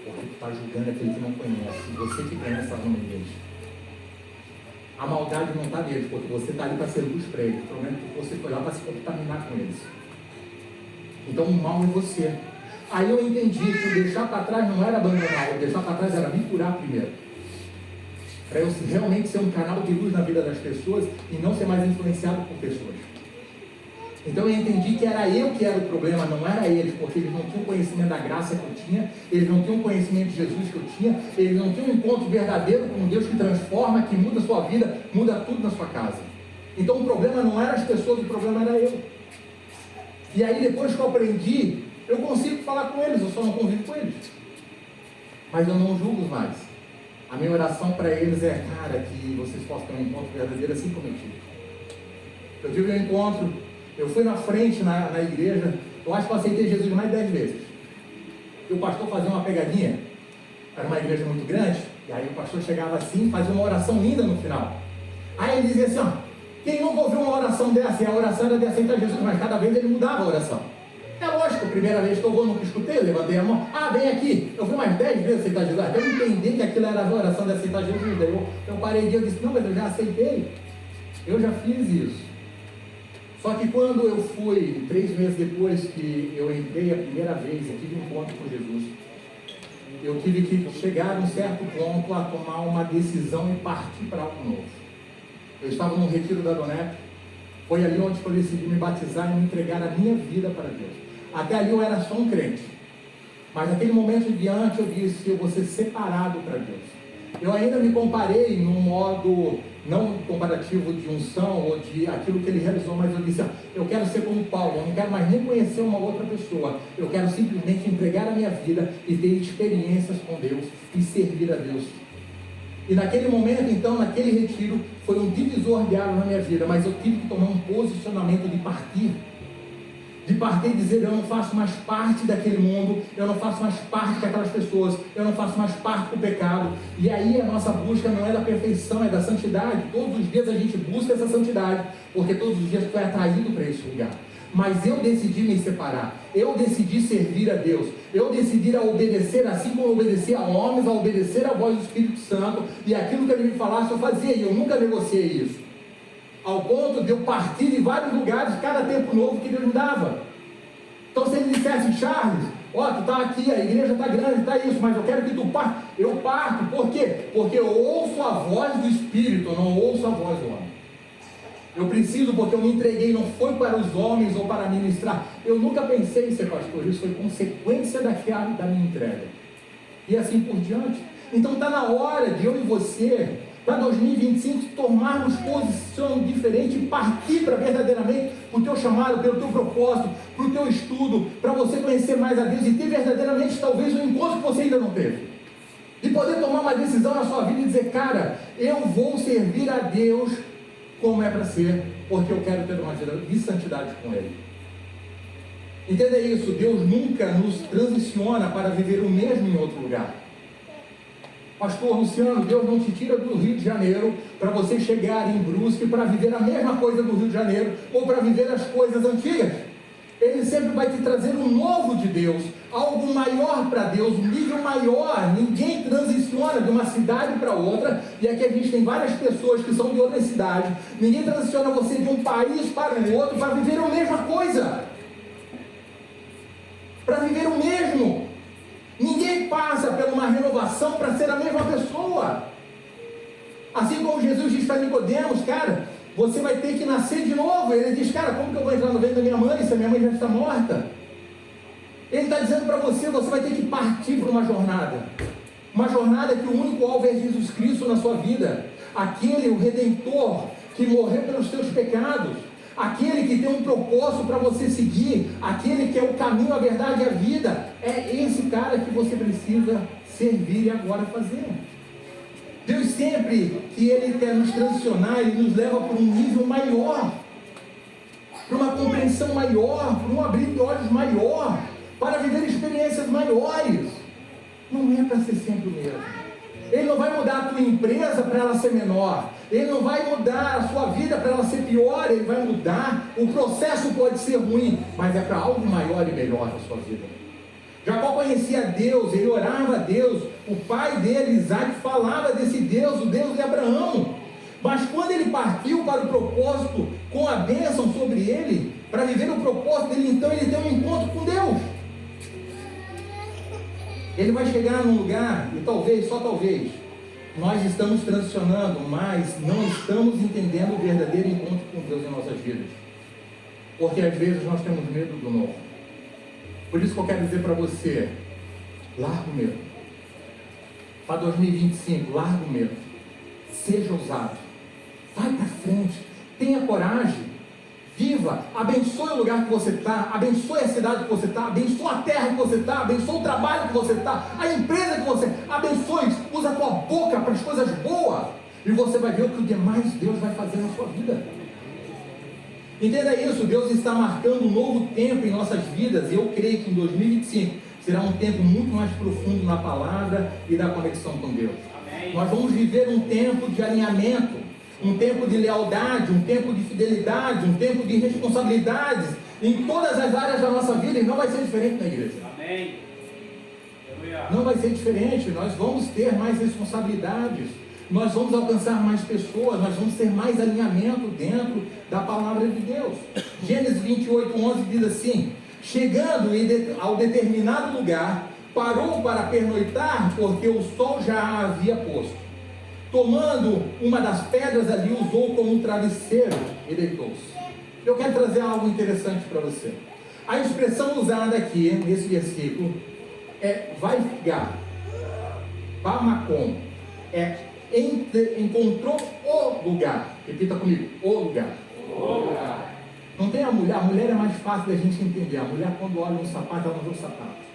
Porque tu está julgando aquele que não conhece. Você que conhece a nome deles. A maldade não está neles, porque você está ali para ser luz para eles. O problema é que você foi lá para se contaminar com eles. Então o mal é você. Aí eu entendi que deixar para trás não era abandonar, o deixar para trás era me curar primeiro. Para eu realmente ser um canal de luz na vida das pessoas e não ser mais influenciado por pessoas. Então eu entendi que era eu que era o problema, não era eles, porque eles não tinham conhecimento da graça que eu tinha, eles não tinham conhecimento de Jesus que eu tinha, eles não tinham um encontro verdadeiro com um Deus que transforma, que muda a sua vida, muda tudo na sua casa. Então o problema não era as pessoas, o problema era eu. E aí depois que eu aprendi, eu consigo falar com eles, eu só não convivo com eles. Mas eu não julgo mais. A minha oração para eles é, cara, que vocês possam ter um encontro verdadeiro assim como eu tive. Eu tive um encontro, eu fui na frente na igreja, eu acho que eu aceitei Jesus mais 10 vezes. E o pastor fazia uma pegadinha, era uma igreja muito grande, e aí o pastor chegava assim, fazia uma oração linda no final. Aí ele dizia assim, ó, quem nunca ouviu uma oração dessa? E a oração era de aceitar Jesus, mas cada vez ele mudava a oração. É lógico, a primeira vez que eu nunca escutei, eu levantei a mão, vem aqui, eu fui mais 10 vezes aceitar Jesus, até eu entendi que aquilo era a oração de aceitar Jesus, daí eu parei e eu disse, não, mas eu já aceitei, eu já fiz isso. Só que quando eu fui, 3 meses depois que eu entrei a primeira vez, eu tive um encontro com Jesus, eu tive que chegar a um certo ponto a tomar uma decisão e partir para algo novo. Eu estava num retiro da Donep. Foi ali onde eu decidi me batizar e me entregar a minha vida para Deus. Até ali eu era só um crente. Mas naquele momento em diante eu disse, eu vou ser separado para Deus. Eu ainda me comparei num modo não comparativo de unção ou de aquilo que ele realizou, mas eu disse, eu quero ser como Paulo, eu não quero mais nem conhecer uma outra pessoa, eu quero simplesmente entregar a minha vida e ter experiências com Deus e servir a Deus. E naquele momento, então, naquele retiro, foi um divisor de águas na minha vida, mas eu tive que tomar um posicionamento de partir e dizer, eu não faço mais parte daquele mundo, eu não faço mais parte daquelas pessoas, eu não faço mais parte do pecado. E aí a nossa busca não é da perfeição, é da santidade. Todos os dias a gente busca essa santidade, porque todos os dias tu é atraído para esse lugar. Mas eu decidi me separar, eu decidi servir a Deus, eu decidi a obedecer, assim como eu obedeci a homens, a obedecer a voz do Espírito Santo, e aquilo que ele me falasse eu fazia, e eu nunca negociei isso. Ao ponto de eu partir de vários lugares, cada tempo novo que Deus me dava. Então se ele dissesse, Charles, ó, tu está aqui, a igreja está grande, está isso, mas eu quero que tu parta. Eu parto, por quê? Porque eu ouço a voz do Espírito, eu não ouço a voz do homem. Eu preciso, porque eu me entreguei, não foi para os homens ou para ministrar. Eu nunca pensei em ser pastor, isso foi consequência da minha entrega. E assim por diante. Então está na hora de eu e você, para 2025, tomarmos posição diferente e partir para verdadeiramente para o teu chamado, pelo teu propósito, para o teu estudo, para você conhecer mais a Deus e ter verdadeiramente talvez um encontro que você ainda não teve. De poder tomar uma decisão na sua vida e dizer, cara, eu vou servir a Deus como é para ser, porque eu quero ter uma vida de santidade com Ele. Entenda isso, Deus nunca nos transiciona para viver o mesmo em outro lugar. Pastor Luciano, Deus não te tira do Rio de Janeiro para você chegar em Brusque para viver a mesma coisa do Rio de Janeiro ou para viver as coisas antigas. Ele sempre vai te trazer um novo de Deus, algo maior para Deus, um nível maior. Ninguém transiciona de uma cidade para outra, e aqui a gente tem várias pessoas que são de outra cidade. Ninguém transiciona você de um país para o outro para viver a mesma coisa, para viver o mesmo. Ninguém passa por uma renovação para ser a mesma pessoa. Assim como Jesus diz para Nicodemos, cara, você vai ter que nascer de novo. Ele diz, cara, como que eu vou entrar no ventre da minha mãe se a minha mãe já está morta? Ele está dizendo para você, você vai ter que partir para uma jornada que o único alvo é Jesus Cristo na sua vida, aquele, o Redentor, que morreu pelos seus pecados, aquele que tem um propósito para você seguir, aquele que é o caminho, a verdade e a vida. É esse cara que você precisa servir e agora fazer. Deus sempre que Ele quer nos transicionar, Ele nos leva para um nível maior, para uma compreensão maior, para um abrir de olhos maior, para viver experiências maiores. Não é para ser sempre o mesmo. Ele não vai mudar a tua empresa para ela ser menor, Ele não vai mudar a sua vida para ela ser pior, Ele vai mudar, o processo pode ser ruim, mas é para algo maior e melhor na sua vida. Jacó conhecia Deus, ele orava a Deus, o pai dele, Isaac, falava desse Deus, o Deus de Abraão. Mas quando ele partiu para o propósito, com a bênção sobre ele, para viver o propósito dele, então ele tem um encontro com Deus. Ele vai chegar num lugar, e talvez, só talvez, nós estamos transicionando, mas não estamos entendendo o verdadeiro encontro com Deus em nossas vidas. Porque às vezes nós temos medo do novo. Por isso que eu quero dizer para você, larga o medo. Para 2025, larga o medo. Seja ousado. Vai para frente. Tenha coragem. Viva. Abençoe o lugar que você está. Abençoe a cidade que você está. Abençoe a terra que você está. Abençoe o trabalho que você está. A empresa que você... Abençoe. Usa a tua boca para as coisas boas. E você vai ver o que o demais Deus vai fazer na sua vida. Entenda isso, Deus está marcando um novo tempo em nossas vidas, e eu creio que em 2025 será um tempo muito mais profundo na palavra e da conexão com Deus. Amém. Nós vamos viver um tempo de alinhamento, um tempo de lealdade, um tempo de fidelidade, um tempo de responsabilidades em todas as áreas da nossa vida, e não vai ser diferente na igreja. Amém. Não vai ser diferente, nós vamos ter mais responsabilidades. Nós vamos alcançar mais pessoas, nós vamos ter mais alinhamento dentro da palavra de Deus. Gênesis 28:11 diz assim: chegando ao determinado lugar, parou para pernoitar, porque o sol já havia posto. tomando uma das pedras ali, usou como um travesseiro e deitou-se. Eu quero trazer algo interessante para você. A expressão usada aqui, nesse versículo, é vaifigar, bamacom, encontrou o lugar. Repita comigo, o lugar. Não tem a mulher é mais fácil da gente entender. A mulher, quando olha um sapato, ela não vê o sapato.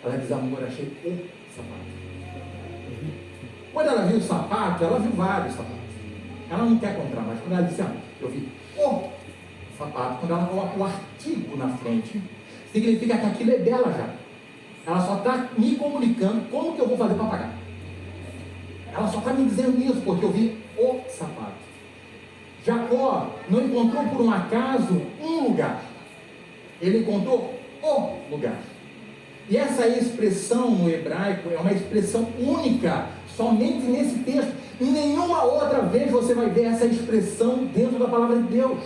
Ela diz, amor, achei o sapato. Quando ela viu o sapato, ela viu vários sapatos. Ela não quer comprar, mas quando ela diz, eu vi o sapato, quando ela coloca o artigo na frente, significa que aquilo é dela já. Ela só está me comunicando como que eu vou fazer para pagar. Ela só está me dizendo isso, porque eu vi o sapato. Jacó não encontrou por um acaso um lugar. Ele encontrou o lugar. E essa expressão no hebraico é uma expressão única, somente nesse texto. Em nenhuma outra vez você vai ver essa expressão dentro da palavra de Deus.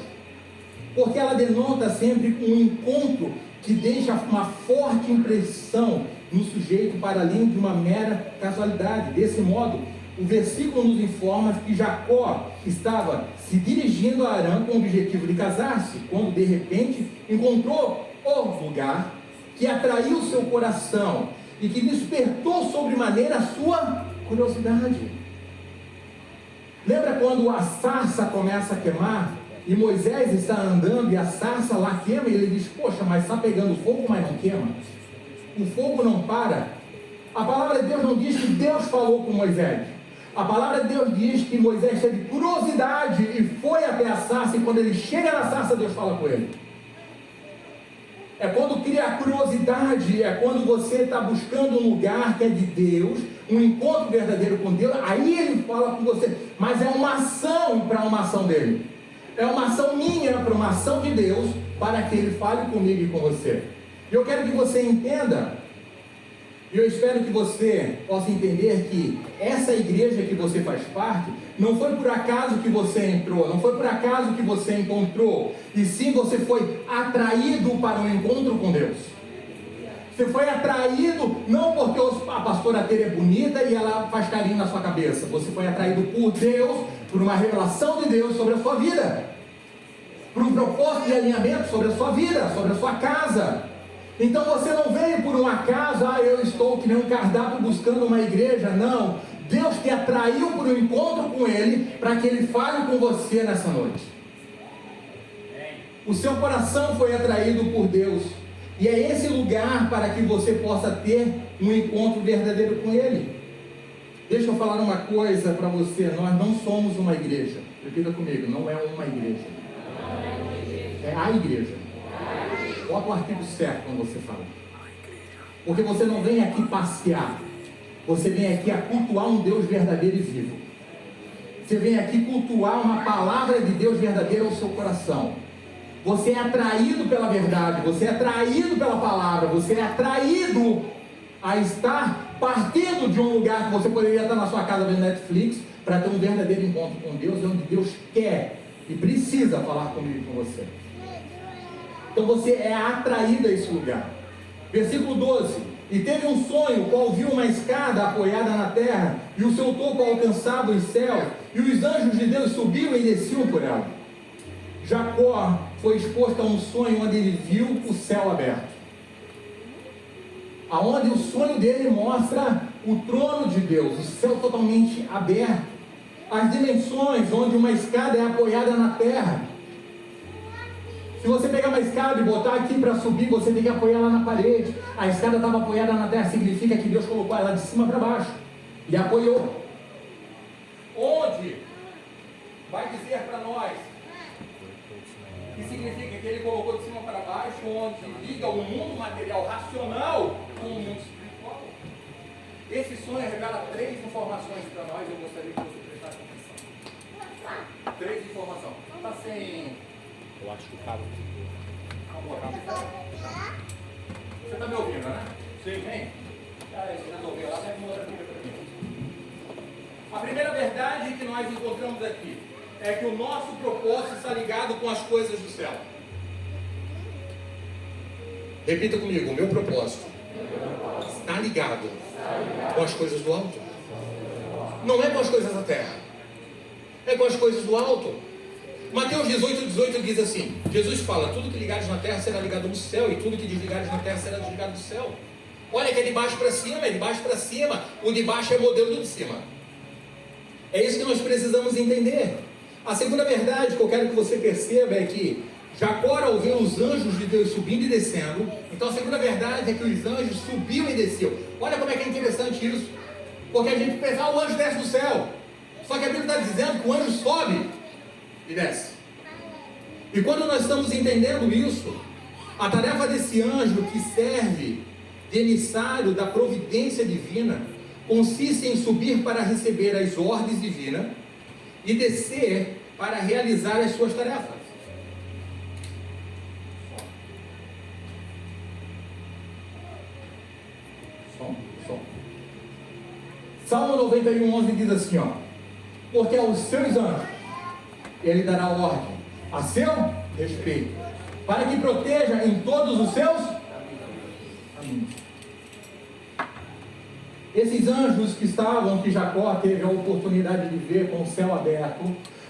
Porque ela denota sempre um encontro que deixa uma forte impressão no sujeito para além de uma mera casualidade. Desse modo, o versículo nos informa que Jacó estava se dirigindo a Arã com o objetivo de casar-se, quando de repente encontrou o lugar que atraiu seu coração e que despertou sobremaneira a sua curiosidade. Lembra quando a sarça começa a queimar e Moisés está andando e a sarça lá queima e ele diz, poxa, mas está pegando fogo, mas não queima? O fogo não para. A palavra de Deus não diz que Deus falou com Moisés. A palavra de Deus diz que Moisés teve curiosidade e foi até a sarça, e quando ele chega na sarça, Deus fala com ele. É quando cria a curiosidade, é quando você está buscando um lugar que é de Deus, um encontro verdadeiro com Deus, aí ele fala com você, mas é uma ação para uma ação dele. É uma ação minha para uma ação de Deus, para que ele fale comigo e com você. E eu quero que você entenda, e eu espero que você possa entender que essa igreja que você faz parte, não foi por acaso que você entrou, não foi por acaso que você encontrou, e sim você foi atraído para um encontro com Deus. Você foi atraído não porque a pastora Tere é bonita e ela faz carinho na sua cabeça. Você foi atraído por Deus, por uma revelação de Deus sobre a sua vida, por um propósito de alinhamento sobre a sua vida, sobre a sua casa. Então você não veio por um acaso, eu estou que nem um cardápio buscando uma igreja. Não, Deus te atraiu por um encontro com Ele, para que Ele fale com você nessa noite. O seu coração foi atraído por Deus, e é esse lugar para que você possa ter um encontro verdadeiro com Ele. Deixa eu falar uma coisa para você, nós não somos uma igreja. Repita comigo, não é uma igreja. É a igreja. Bota o artigo certo quando você fala. Porque você não vem aqui passear. Você vem aqui a cultuar um Deus verdadeiro e vivo. Você vem aqui cultuar uma palavra de Deus verdadeira ao seu coração. Você é atraído pela verdade. Você é atraído pela palavra. Você é atraído a estar partindo de um lugar que você poderia estar na sua casa vendo Netflix, para ter um verdadeiro encontro com Deus, onde Deus quer e precisa falar comigo e com você. Então você é atraído a esse lugar. Versículo 12. E teve um sonho, qual viu uma escada apoiada na terra, e o seu topo alcançava os céus, e os anjos de Deus subiam e desciam por ela. Jacó foi exposto a um sonho onde ele viu o céu aberto. Aonde o sonho dele mostra o trono de Deus, o céu totalmente aberto. As dimensões onde uma escada é apoiada na terra. Se você pegar uma escada e botar aqui para subir, você tem que apoiar ela na parede. A escada estava apoiada na terra, significa que Deus colocou ela de cima para baixo e apoiou. Onde vai dizer para nós que significa que Ele colocou de cima para baixo, onde liga o mundo material racional com o mundo espiritual. Esse sonho revela 3 informações para nós. Eu gostaria que você prestasse atenção. 3 informações. Está sem... Eu acho que o cabo. Você está me ouvindo, né? Sim. Vem. Você resolveu lá, deve mostrar aqui para mim. A primeira verdade que nós encontramos aqui é que o nosso propósito está ligado com as coisas do céu. Repita comigo, o meu propósito está ligado com as coisas do alto. não é com as coisas da terra, é com as coisas do alto. Mateus 18 diz assim, Jesus fala, tudo que ligares na terra será ligado no céu, e tudo que desligares na terra será desligado do céu. Olha que é de baixo para cima, é de baixo para cima. O de baixo é modelo do de cima. É isso que nós precisamos entender. A segunda verdade que eu quero que você perceba é que Jacó, ao ver os anjos de Deus subindo e descendo, então a segunda verdade é que os anjos subiam e desciam. Olha como é que é interessante isso. Porque a gente pensa, o anjo desce do céu. Só que a Bíblia está dizendo que o anjo sobe e desce. E quando nós estamos entendendo isso, a tarefa desse anjo que serve de emissário da providência divina consiste em subir para receber as ordens divinas e descer para realizar as suas tarefas. Salmo 91:11 diz assim, ó, porque aos seus anjos ele dará ordem a seu respeito, para que proteja em todos os seus caminhos. Esses anjos que Jacó teve a oportunidade de ver com o céu aberto,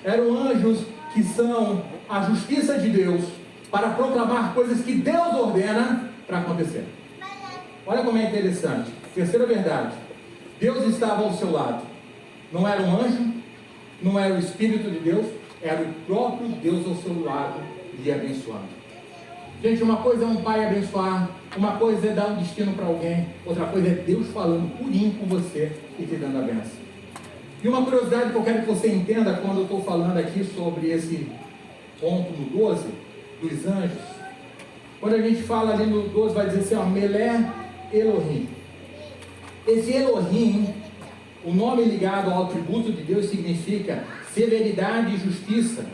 eram anjos que são a justiça de Deus para proclamar coisas que Deus ordena para acontecer. Olha como é interessante. Terceira verdade, Deus estava ao seu lado. Não era um anjo, não era o Espírito de Deus, era o próprio Deus ao seu lado, lhe abençoando. Gente, uma coisa é um pai abençoar, uma coisa é dar um destino para alguém, outra coisa é Deus falando purinho com você e te dando a bênção. E uma curiosidade que eu quero que você entenda quando eu estou falando aqui sobre esse ponto no 12, dos anjos. Quando a gente fala ali no 12, vai dizer assim, ó, Melé Elohim. Esse Elohim, o nome ligado ao atributo de Deus, significa severidade e justiça.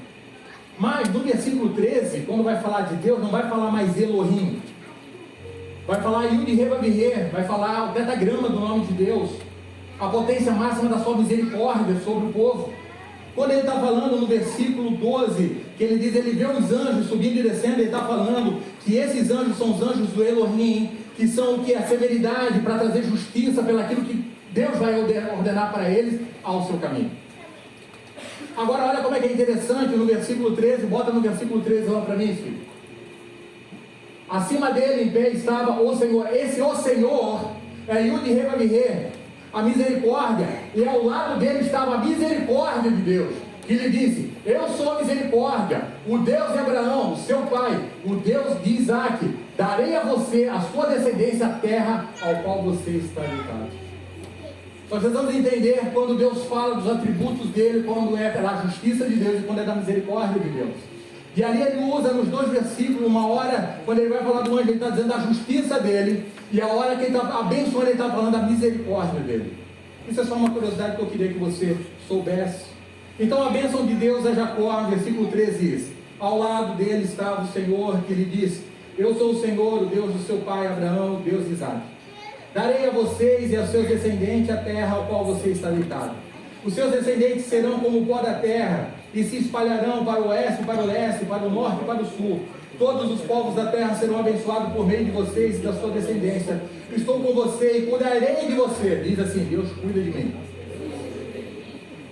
Mas no versículo 13, quando vai falar de Deus, não vai falar mais Elohim. Vai falar Yud-Heh-Vav-Heh, vai falar o tetagrama do nome de Deus, a potência máxima da sua misericórdia sobre o povo. Quando ele está falando no versículo 12, que ele diz, ele vê os anjos subindo e descendo, ele está falando que esses anjos são os anjos do Elohim, que são o que? A severidade para trazer justiça pelaquilo que Deus vai ordenar para eles ao seu caminho. Agora olha como é que é interessante no versículo 13, bota no versículo 13 lá para mim, filho. Acima dele em pé estava o Senhor. Esse o Senhor é Yud-Heh-Vav-Heh, a misericórdia, e ao lado dele estava a misericórdia de Deus, que lhe disse, eu sou a misericórdia, o Deus de Abraão, seu pai, o Deus de Isaac, darei a você, a sua descendência, a terra ao qual você está habitado. Nós precisamos entender quando Deus fala dos atributos dele, quando é pela justiça de Deus e quando é da misericórdia de Deus. E ali ele usa nos dois versículos, uma hora, quando ele vai falar do anjo, ele está dizendo da justiça dele, e a hora que ele está abençoando, ele está falando da misericórdia dele. Isso é só uma curiosidade que eu queria que você soubesse. Então a bênção de Deus a Jacó, no versículo 13 diz, ao lado dele estava o Senhor, que lhe disse, eu sou o Senhor, o Deus do seu pai Abraão, o Deus de Isaac. Darei a vocês e aos seus descendentes a terra ao qual você está habitado. Os seus descendentes serão como o pó da terra, e se espalharão para o oeste, para o leste, para o norte e para o sul. Todos os povos da terra serão abençoados por meio de vocês e da sua descendência. Estou com você e cuidarei de você. Diz assim, Deus cuida de mim.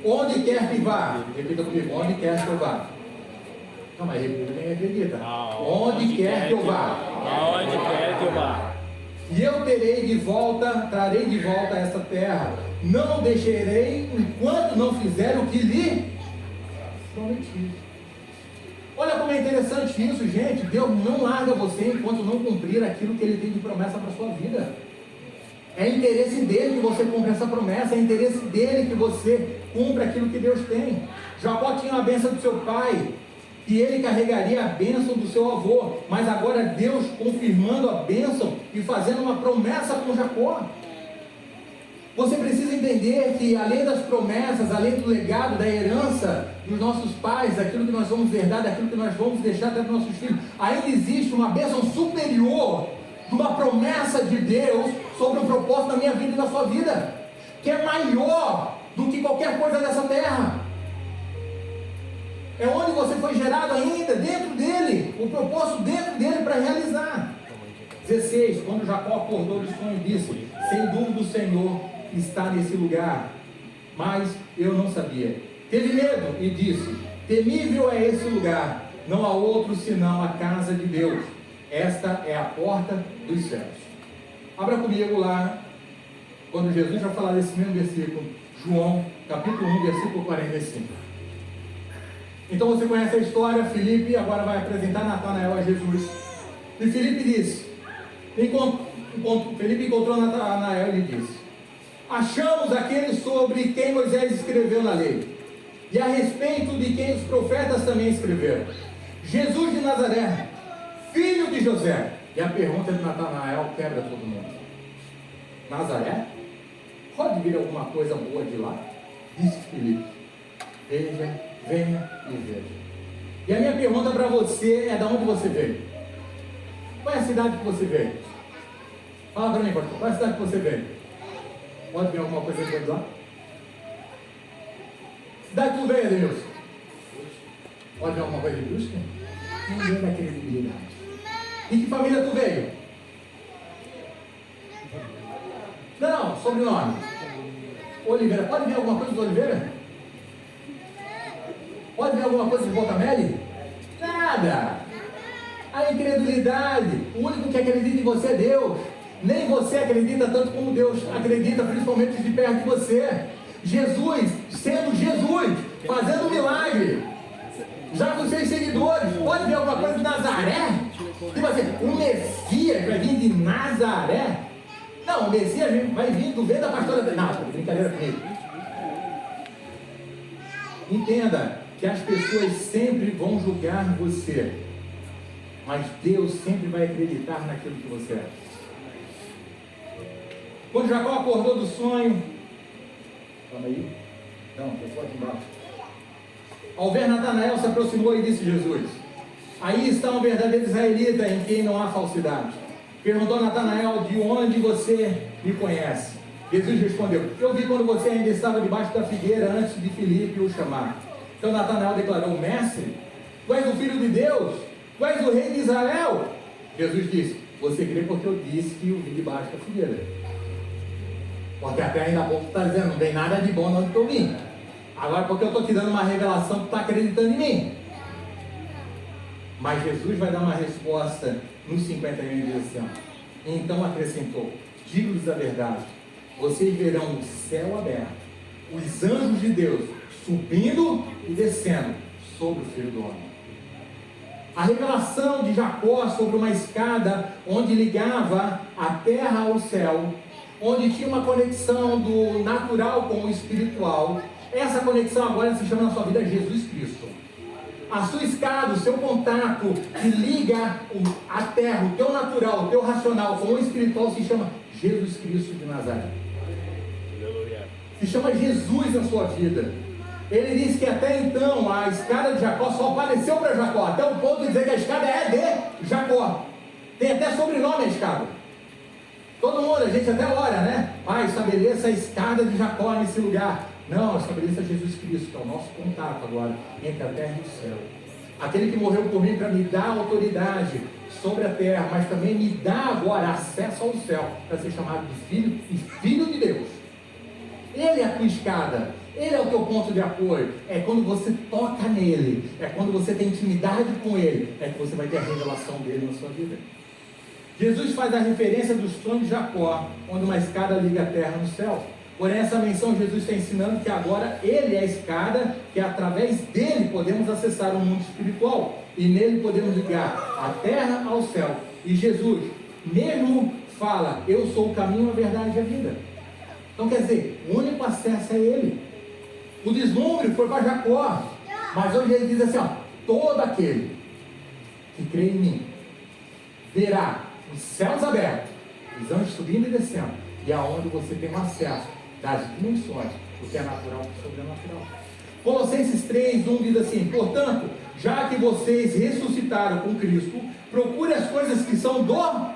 Onde quer que vá, repita comigo, onde quer que eu vá. Não, mas repita, nem acredita. Onde quer que eu vá. Aonde quer que eu vá. E eu trarei de volta esta terra. Não deixarei enquanto não fizer o que lhe prometi. Olha como é interessante isso, gente. Deus não larga você enquanto não cumprir aquilo que Ele tem de promessa para a sua vida. É interesse dele que você cumpra essa promessa, é interesse dele que você cumpra aquilo que Deus tem. Jacó tinha a bênção do seu pai, e ele carregaria a bênção do seu avô, mas agora Deus confirmando a bênção e fazendo uma promessa com Jacó. Você precisa entender que além das promessas, além do legado, da herança dos nossos pais, daquilo que nós vamos herdar, daquilo que nós vamos deixar até para os nossos filhos, ainda existe uma bênção superior de uma promessa de Deus sobre o propósito da minha vida e da sua vida, que é maior do que qualquer coisa dessa terra. É onde você foi gerado ainda, dentro dele, o propósito dentro dele para realizar. 16, quando Jacó acordou do sonho, disse, sem dúvida o Senhor está nesse lugar, mas eu não sabia. Teve medo e disse: temível é esse lugar, não há outro senão a casa de Deus. Esta é a porta dos céus. Abra comigo lá, quando Jesus vai falar desse mesmo versículo, João, capítulo 1, versículo 45. Então você conhece a história. Filipe agora vai apresentar Natanael a Jesus. E Filipe disse, Filipe encontrou Natanael e disse: achamos aquele sobre quem Moisés escreveu na lei, e a respeito de quem os profetas também escreveram, Jesus de Nazaré, filho de José. E a pergunta de Natanael quebra todo mundo. Nazaré? Pode vir alguma coisa boa de lá? Disse Filipe: veja, venha e veja. E a minha pergunta para você é: de onde você veio? Qual é a cidade que você veio? Fala para mim, pastor, qual é a cidade que você veio? Pode vir alguma coisa boa de lá? Cidade que tu veio, Deus? Pode vir alguma coisa de busca? Ninguém vai querer credibilidade. E que família tu veio? Não, sobrenome. Oliveira. Pode vir alguma coisa de Oliveira? Pode vir alguma coisa de Botamelli? Nada. A incredulidade, o único que acredita em você é Deus. Nem você acredita tanto como Deus acredita, principalmente de perto de você. Jesus, sendo Jesus, fazendo um milagre, já com seus seguidores. Pode ver alguma coisa de Nazaré? Tipo assim, o Messias vai vir de Nazaré? Não, o Messias vai vir do vento da pastora. Não, brincadeira comigo. Entenda que as pessoas sempre vão julgar você, mas Deus sempre vai acreditar naquilo que você é. Quando Jacó acordou do sonho, calma aí, não, eu aqui embaixo. Ao ver Natanael, se aproximou e disse Jesus: aí está um verdadeiro israelita em quem não há falsidade. Perguntou Natanael: de onde você me conhece? Jesus respondeu: eu vi quando você ainda estava debaixo da figueira antes de Filipe o chamar. Então Natanael declarou: mestre, tu és o filho de Deus, tu és o rei de Israel. Jesus disse: você crê porque eu disse que o vi debaixo da figueira. Porque até ainda há pouco tu está dizendo: não tem nada de bom onde eu vim. Agora porque eu estou te dando uma revelação, tu está acreditando em mim. Mas Jesus vai dar uma resposta nos 51 e diz assim: então acrescentou: digo-lhes a verdade, vocês verão o céu aberto, os anjos de Deus subindo e descendo sobre o Filho do Homem. A revelação de Jacó sobre uma escada onde ligava a terra ao céu, onde tinha uma conexão do natural com o espiritual. Essa conexão agora se chama na sua vida Jesus Cristo. A sua escada, o seu contato que liga a terra, o teu natural, o teu racional com o espiritual se chama Jesus Cristo de Nazaré. Se chama Jesus na sua vida. Ele disse que até então a escada de Jacó só apareceu para Jacó, até o ponto de dizer que a escada é de Jacó. Tem até sobrenome a escada. Todo mundo, a gente até ora, né? Pai, estabeleça a escada de Jacó nesse lugar. Não, estabeleça Jesus Cristo, que é o nosso contato agora entre a terra e o céu. Aquele que morreu por mim para me dar autoridade sobre a terra, mas também me dá agora acesso ao céu, para ser chamado de filho e filho de Deus. Ele é a tua escada, ele é o teu ponto de apoio. É quando você toca nele, é quando você tem intimidade com ele, é que você vai ter a revelação dele na sua vida. Jesus faz a referência do sonho de Jacó, onde uma escada liga a terra no céu. Porém, essa menção Jesus está ensinando que agora ele é a escada, que através dele podemos acessar o mundo espiritual, e nele podemos ligar a terra ao céu. E Jesus mesmo fala: eu sou o caminho, a verdade e a vida. Então quer dizer, o único acesso é ele. O deslumbre foi para Jacó, mas hoje ele diz assim: ó, todo aquele que crê em mim verá os céus abertos, os anjos subindo e descendo, e aonde você tem acesso das dimensões, o que é natural e sobrenatural. Colossenses 3:1 diz assim: portanto, já que vocês ressuscitaram com Cristo, procure as coisas que são do alto.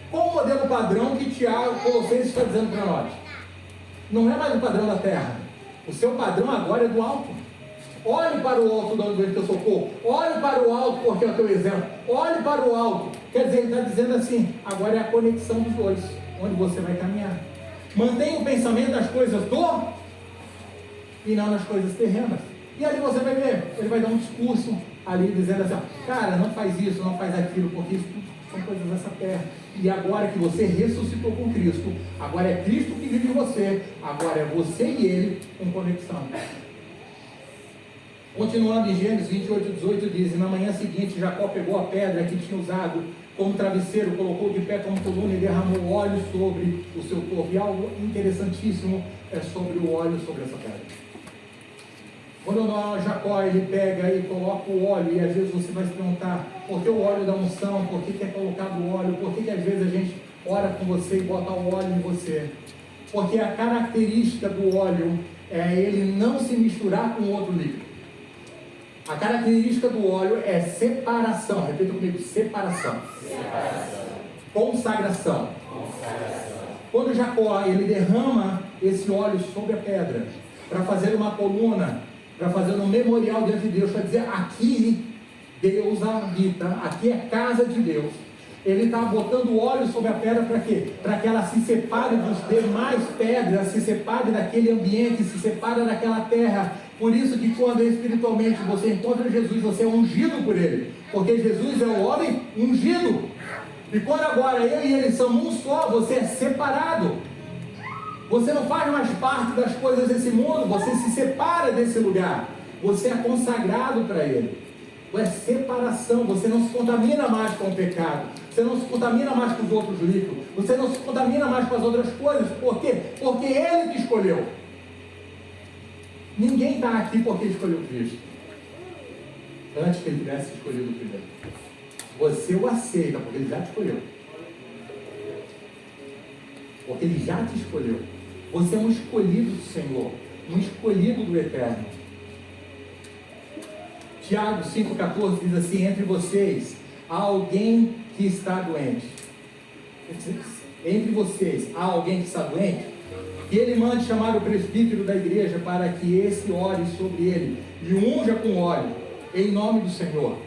Qual o modelo padrão que Tiago, Colossenses está dizendo para nós? Não é mais o padrão da terra, o seu padrão agora é do alto. Olhe para o alto, de onde vem o teu socorro. Olhe para o alto, porque é o teu exemplo. Olhe para o alto. Quer dizer, ele está dizendo assim: agora é a conexão dos dois, onde você vai caminhar. Mantenha o pensamento nas coisas do e não nas coisas terrenas. E ali você vai ver, ele vai dar um discurso ali dizendo assim, ó, cara, não faz isso, não faz aquilo, porque isso são coisas dessa terra. E agora que você ressuscitou com Cristo, agora é Cristo que vive em você, agora é você e ele em conexão. Continuando em Gênesis 28:18 diz, e na manhã seguinte Jacó pegou a pedra que tinha usado como travesseiro, colocou de pé como coluna e derramou óleo sobre o seu corpo. E algo interessantíssimo é sobre o óleo sobre essa pedra. Quando Jacó ele pega e coloca o óleo, e às vezes você vai se perguntar, por que o óleo da unção, por que é colocado o óleo, por que às vezes a gente ora com você e bota o óleo em você? Porque a característica do óleo é ele não se misturar com outro líquido. A característica do óleo é separação. Repita comigo, separação. Consagração. Quando Jacó ele derrama esse óleo sobre a pedra para fazer uma coluna, para fazer um memorial diante de Deus, para dizer aqui Deus habita, aqui é casa de Deus. Ele está botando óleo sobre a pedra para quê? Para que ela se separe dos demais pedras, se separe daquele ambiente, se separe daquela terra. Por isso que quando espiritualmente você encontra Jesus, você é ungido por Ele. Porque Jesus é o homem ungido. E quando agora eu e Ele são um só, você é separado. Você não faz mais parte das coisas desse mundo, você se separa desse lugar. Você é consagrado para Ele. É separação, você não se contamina mais com o pecado, você não se contamina mais com os outros líquidos, você não se contamina mais com as outras coisas. Por quê? Porque Ele te escolheu. Ninguém está aqui porque escolheu Cristo antes que Ele tivesse escolhido o primeiro. Você o aceita porque Ele já te escolheu, porque Ele já te escolheu. Você é um escolhido do Senhor, um escolhido do Eterno. Tiago 5,14 diz assim, entre vocês há alguém que está doente. Entre vocês há alguém que está doente? Que ele mande chamar o presbítero da igreja para que esse ore sobre ele e o unja com óleo, em nome do Senhor.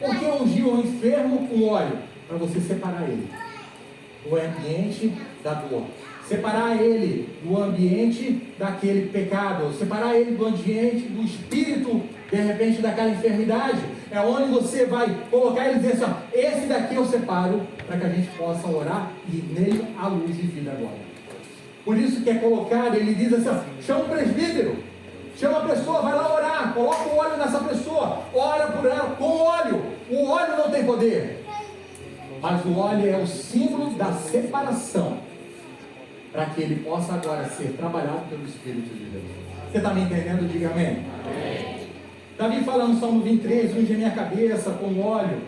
Por que ungir o enfermo com óleo? Para você separar ele do ambiente da dor, separar ele do ambiente daquele pecado, separar ele do ambiente do espírito, de repente, daquela enfermidade. É onde você vai colocar ele e dizer assim, ó, esse daqui eu separo para que a gente possa orar e nele a luz de vida agora. Por isso que é colocar, ele diz assim, ó, chama o presbítero, chama a pessoa, vai lá orar, coloca o óleo nessa pessoa, ora por ela com óleo. O óleo não tem poder, mas o óleo é o símbolo da separação, para que ele possa agora ser trabalhado pelo Espírito de Deus. Você está me entendendo? Diga amém. Amém. Davi fala no Salmo 23, unge a minha cabeça com óleo,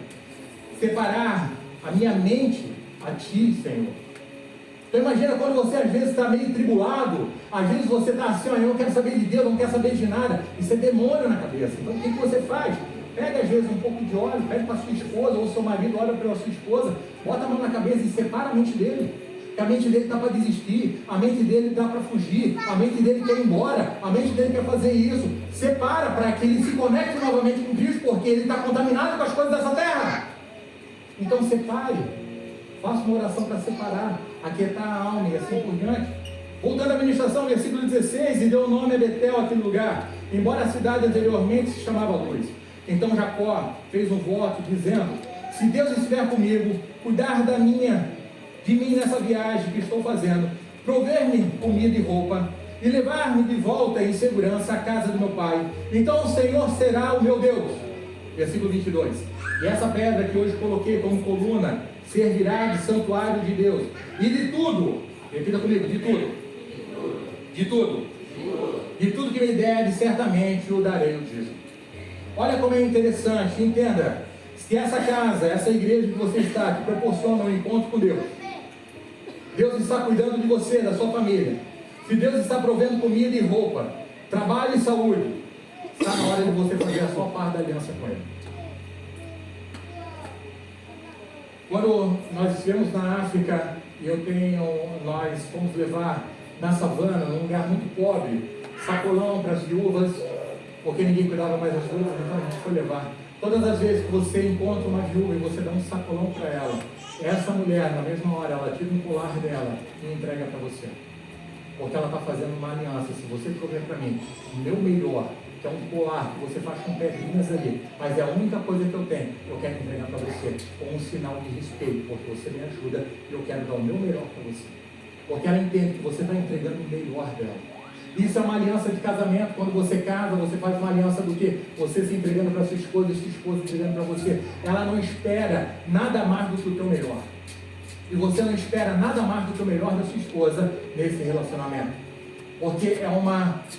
separar a minha mente a ti, Senhor. Então imagina quando você às vezes está meio tribulado, às vezes você está assim, ó, eu não quero saber de Deus, não quero saber de nada, isso é demônio na cabeça. Então o que você faz? Pega às vezes um pouco de óleo, pede para sua esposa ou seu marido, ora pela sua esposa, bota a mão na cabeça e separa a mente dele. Que a mente dele está para desistir, a mente dele está para fugir, a mente dele quer ir embora, a mente dele quer fazer isso. Separa para que ele se conecte novamente com Cristo, porque ele está contaminado com as coisas dessa terra. Então separe, faça uma oração para separar, aquietar a alma e assim por diante. Voltando à ministração, versículo 16, e deu o nome a Betel àquele lugar, embora a cidade anteriormente se chamava Luz. Então Jacó fez um voto dizendo, se Deus estiver comigo, cuidar de mim nessa viagem que estou fazendo, prover-me comida e roupa, e levar-me de volta em segurança à casa do meu pai, então o Senhor será o meu Deus. Versículo 22, e essa pedra que hoje coloquei como coluna, servirá de santuário de Deus, e de tudo, repita comigo, de tudo que me der, certamente o darei o dízimo. Olha como é interessante, entenda, se essa casa, essa igreja que você está, que proporciona um encontro com Deus, Deus está cuidando de você, da sua família. Se Deus está provendo comida e roupa, trabalho e saúde, está na hora de você fazer a sua parte da aliança com Ele. Quando nós estivemos na África, nós fomos levar na savana, num lugar muito pobre, sacolão para as viúvas, porque ninguém cuidava mais das viúvas, então a gente foi levar. Todas as vezes que você encontra uma viúva e você dá um sacolão para ela, essa mulher, na mesma hora, ela tira um colar dela e entrega para você. Porque ela está fazendo uma aliança. Se você trouxer para mim o meu melhor, que é um colar que você faz com pedrinhas ali, mas é a única coisa que eu tenho, eu quero entregar para você com um sinal de respeito, porque você me ajuda e eu quero dar o meu melhor para você. Porque ela entende que você está entregando o melhor dela. Isso é uma aliança de casamento. Quando você casa, você faz uma aliança do quê? Você se entregando para sua esposa e sua esposa entregando para você. Ela não espera nada mais do que o teu melhor. E você não espera nada mais do que o melhor da sua esposa nesse relacionamento. Porque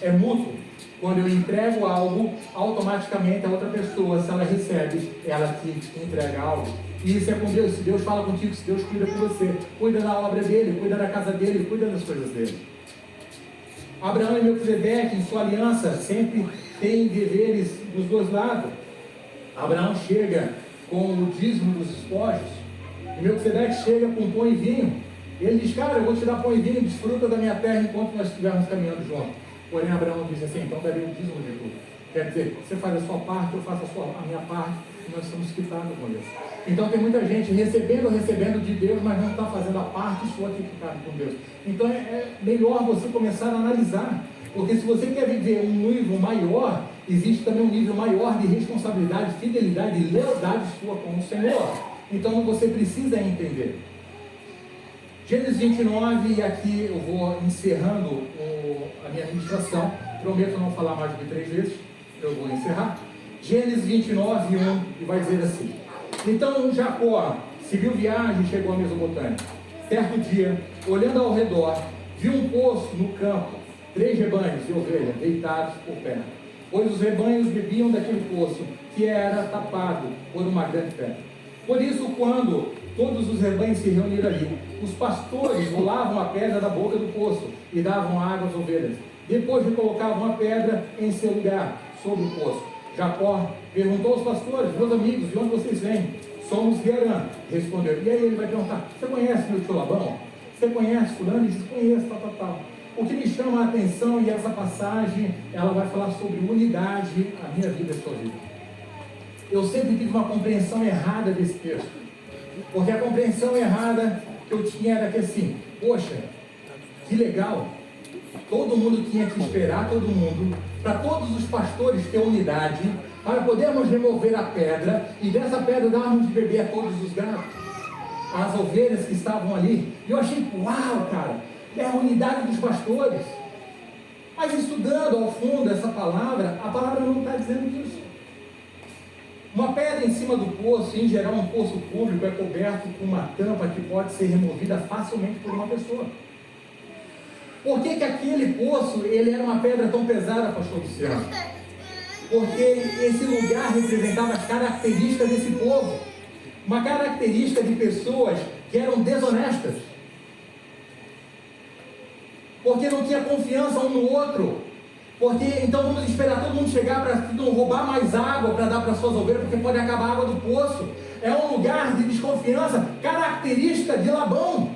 é mútuo. Quando eu entrego algo, automaticamente a outra pessoa, se ela recebe, ela te entrega algo. E isso é com Deus. Se Deus fala contigo, se Deus cuida com você, cuida da obra dele, cuida da casa dele, cuida das coisas dele. Abraão e Melquisedeque, em sua aliança, sempre tem deveres dos dois lados. Abraão chega com o dízimo dos espojos, e Melquisedeque chega com pão e vinho. Ele diz, cara, eu vou te dar pão e vinho, desfruta da minha terra enquanto nós estivermos caminhando juntos. Porém, Abraão diz assim, então darei o dízimo de tudo. Quer dizer, você faz a sua parte, eu faço a minha parte, e nós estamos quitados com isso. Então tem muita gente recebendo de Deus, mas não está fazendo a parte sua que quitada com Deus. Então é melhor você começar a analisar, porque se você quer viver um nível maior, existe também um nível maior de responsabilidade, fidelidade e lealdade sua com o Senhor. Então você precisa entender. Gênesis 29, e aqui eu vou encerrando a minha ministração, prometo não falar mais do que 3 vezes, eu vou encerrar. Gênesis 29, 1, e vai dizer assim: então Jacó seguiu viagem e chegou à Mesopotâmia. Certo dia, olhando ao redor, viu um poço no campo, 3 rebanhos de ovelhas deitados por perto, pois os rebanhos bebiam daquele poço, que era tapado por uma grande pedra. Por isso, quando todos os rebanhos se reuniram ali, os pastores rolavam a pedra da boca do poço e davam água às ovelhas. Depois recolocavam a pedra em seu lugar, sobre o poço. Jacó perguntou aos pastores: meus amigos, de onde vocês vêm? Somos de Harã, respondeu. E aí ele vai perguntar: você conhece meu tio Labão? Você conhece fulano? Ele diz: conheço, tal. O que me chama a atenção, e essa passagem, ela vai falar sobre unidade, a minha vida e a sua vida. Eu sempre tive uma compreensão errada desse texto, porque a compreensão errada que eu tinha era que assim, poxa, que legal, todo mundo tinha que esperar, para todos os pastores ter unidade, para podermos remover a pedra, e dessa pedra darmos de beber a todos os gados, as ovelhas que estavam ali. E eu achei, uau, cara, é a unidade dos pastores. Mas estudando ao fundo essa palavra, a palavra não está dizendo isso. Uma pedra em cima do poço, em geral um poço público, é coberto com uma tampa que pode ser removida facilmente por uma pessoa. Por que aquele poço, ele era uma pedra tão pesada, pastor Luciano? Porque esse lugar representava as características desse povo. Uma característica de pessoas que eram desonestas. Porque não tinha confiança um no outro. Porque então vamos esperar todo mundo chegar para não roubar mais água para dar para suas ovelhas, porque pode acabar a água do poço. É um lugar de desconfiança, característica de Labão,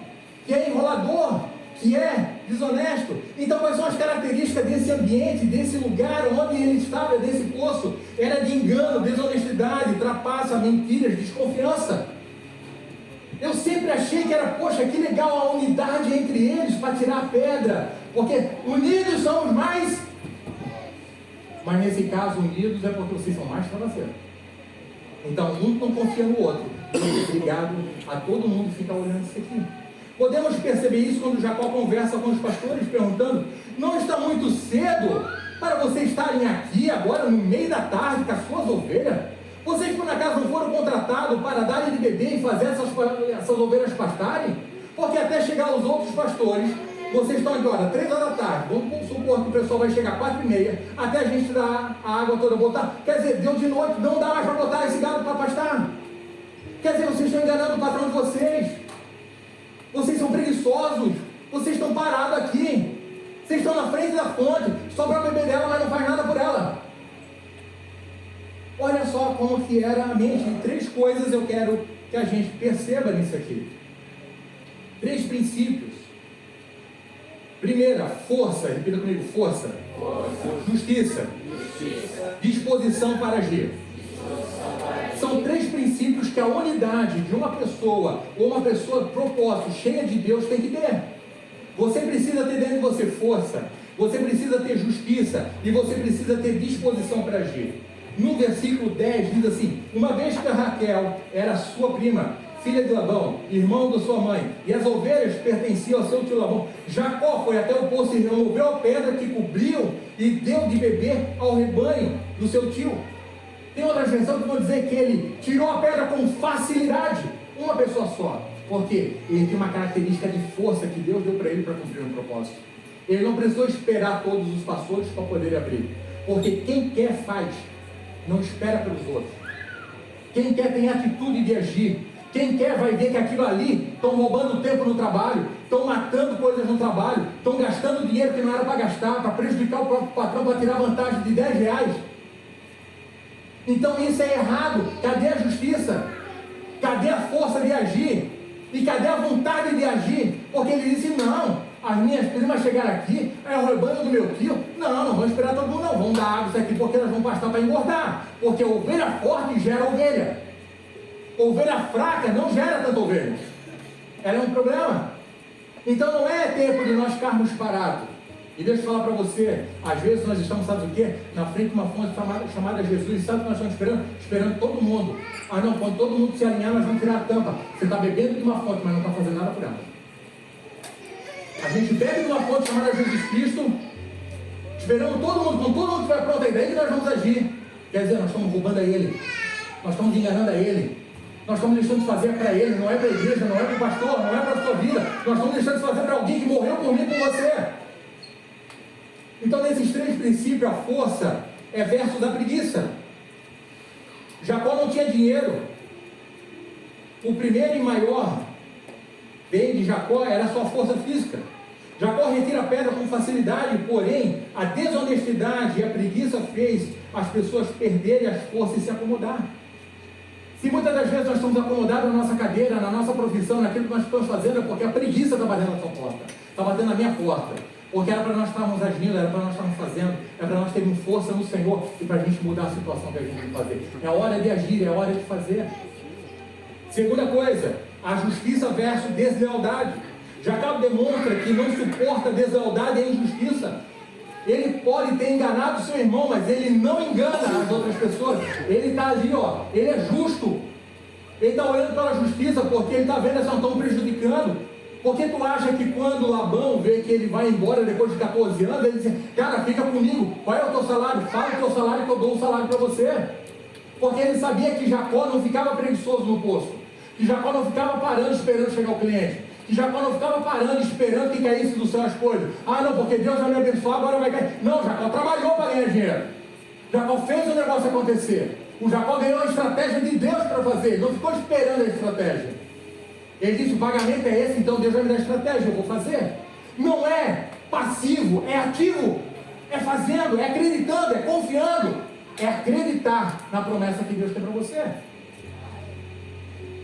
que é enrolador, que é desonesto. Então quais são as características desse ambiente, desse lugar onde ele estava, desse poço? Era de engano, desonestidade, trapaça, mentiras, desconfiança. Eu sempre achei que era, poxa, que legal a unidade entre eles para tirar a pedra, porque unidos somos mais. Mas nesse caso, unidos é porque vocês são mais travesseiros. Então, um não confia no outro. Obrigado a todo mundo ficar olhando isso aqui. Podemos perceber isso quando Jacó conversa com os pastores, perguntando: não está muito cedo para vocês estarem aqui agora, no meio da tarde, com as suas ovelhas? Vocês, por acaso, não foram contratados para darem de beber e fazer essas ovelhas pastarem? Porque até chegar os outros pastores, vocês estão aqui, olha, 3 horas da tarde, vamos supor que o pessoal vai chegar 4h30, até a gente dar a água toda botar. Quer dizer, deu de noite, não dá mais para botar esse gado para pastar. Quer dizer, vocês estão enganando o patrão de vocês. Vocês são preguiçosos. Vocês estão parados aqui. Vocês estão na frente da fonte, só para beber dela, mas não faz nada por ela. Olha só como que era a mente. 3 coisas eu quero que a gente perceba nisso aqui. 3 princípios. Primeira, força. Repita comigo: força. Justiça. Disposição para agir. São 3 princípios que a unidade de uma pessoa, ou uma pessoa propósito, cheia de Deus, tem que ter. Você precisa ter dentro de você força, você precisa ter justiça e você precisa ter disposição para agir. No versículo 10 diz assim: uma vez que a Raquel era sua prima, filha de Labão, irmão da sua mãe, e as ovelhas pertenciam ao seu tio Labão, Jacó foi até o poço e removeu a pedra que cobriu e deu de beber ao rebanho do seu tio. Tem outras versões que vão dizer que ele tirou a pedra com facilidade, uma pessoa só, porque ele tem uma característica de força que Deus deu para ele para cumprir um propósito. Ele não precisou esperar todos os pastores para poder abrir, porque quem quer faz, não espera pelos outros. Quem quer tem atitude de agir. Quem quer vai ver que aquilo ali estão roubando tempo no trabalho, estão matando coisas no trabalho, estão gastando dinheiro que não era para gastar, para prejudicar o próprio patrão, para tirar vantagem de R$10. Então isso é errado. Cadê a justiça? Cadê a força de agir? E cadê a vontade de agir? Porque ele disse: não, as minhas primas chegaram aqui, é o rebanho do meu tio. Não vão esperar todo mundo, não. Vão dar água isso aqui porque elas vão pastar para engordar. Porque ovelha forte gera ovelha. Ovelha fraca não gera tanta ovelha. Ela é um problema. Então não é tempo de nós ficarmos parados. E deixa eu falar para você, às vezes nós estamos, sabe o quê? Na frente de uma fonte chamada Jesus. Sabe o que nós estamos esperando? Esperando todo mundo. Ah não, quando todo mundo se alinhar, nós vamos tirar a tampa. Você está bebendo de uma fonte, mas não está fazendo nada por ela. A gente bebe de uma fonte chamada Jesus Cristo, esperando todo mundo, quando todo mundo estiver pronto, é daí que nós vamos agir. Quer dizer, nós estamos roubando a Ele, nós estamos enganando a Ele, nós estamos deixando de fazer para Ele, não é para a igreja, não é para o pastor, não é para a sua vida, nós estamos deixando de fazer para alguém que morreu por mim, por você. Então, nesses três princípios, a força é versus a preguiça. Jacó não tinha dinheiro. O primeiro e maior bem de Jacó era a sua força física. Jacó retira a pedra com facilidade, porém a desonestidade e a preguiça fez as pessoas perderem as forças e se acomodar. Se muitas das vezes nós estamos acomodados na nossa cadeira, na nossa profissão, naquilo que nós estamos fazendo, é porque a preguiça está batendo na sua porta, está batendo na minha porta, porque era para nós estarmos agindo, era para nós estarmos fazendo, é para nós termos força no Senhor e para a gente mudar a situação que a gente tem que fazer. É hora de agir, é hora de fazer. Segunda coisa, a justiça versus deslealdade. Jacó demonstra que não suporta deslealdade e injustiça. Ele pode ter enganado seu irmão, mas ele não engana as outras pessoas. Ele está ali, ó, ele é justo. Ele está olhando pela justiça, porque ele está vendo essa estão prejudicando. Porque tu acha que quando Labão vê que ele vai embora depois de 14 anos, ele diz: cara, fica comigo, qual é o teu salário? Fala o teu salário que eu dou um salário para você. Porque ele sabia que Jacó não ficava preguiçoso no posto, que Jacó não ficava parando esperando chegar o cliente, que Jacó não ficava parando esperando que caísse do céu as coisas. Ah não, porque Deus vai me abençoar, agora vai cair. Não, Jacó trabalhou para ganhar dinheiro. Jacó fez o negócio acontecer. O Jacó ganhou a estratégia de Deus para fazer, ele não ficou esperando a estratégia. Ele disse: o pagamento é esse, então Deus vai me dar a estratégia, eu vou fazer. Não é passivo, é ativo, é fazendo, é acreditando, é confiando, é acreditar na promessa que Deus tem para você.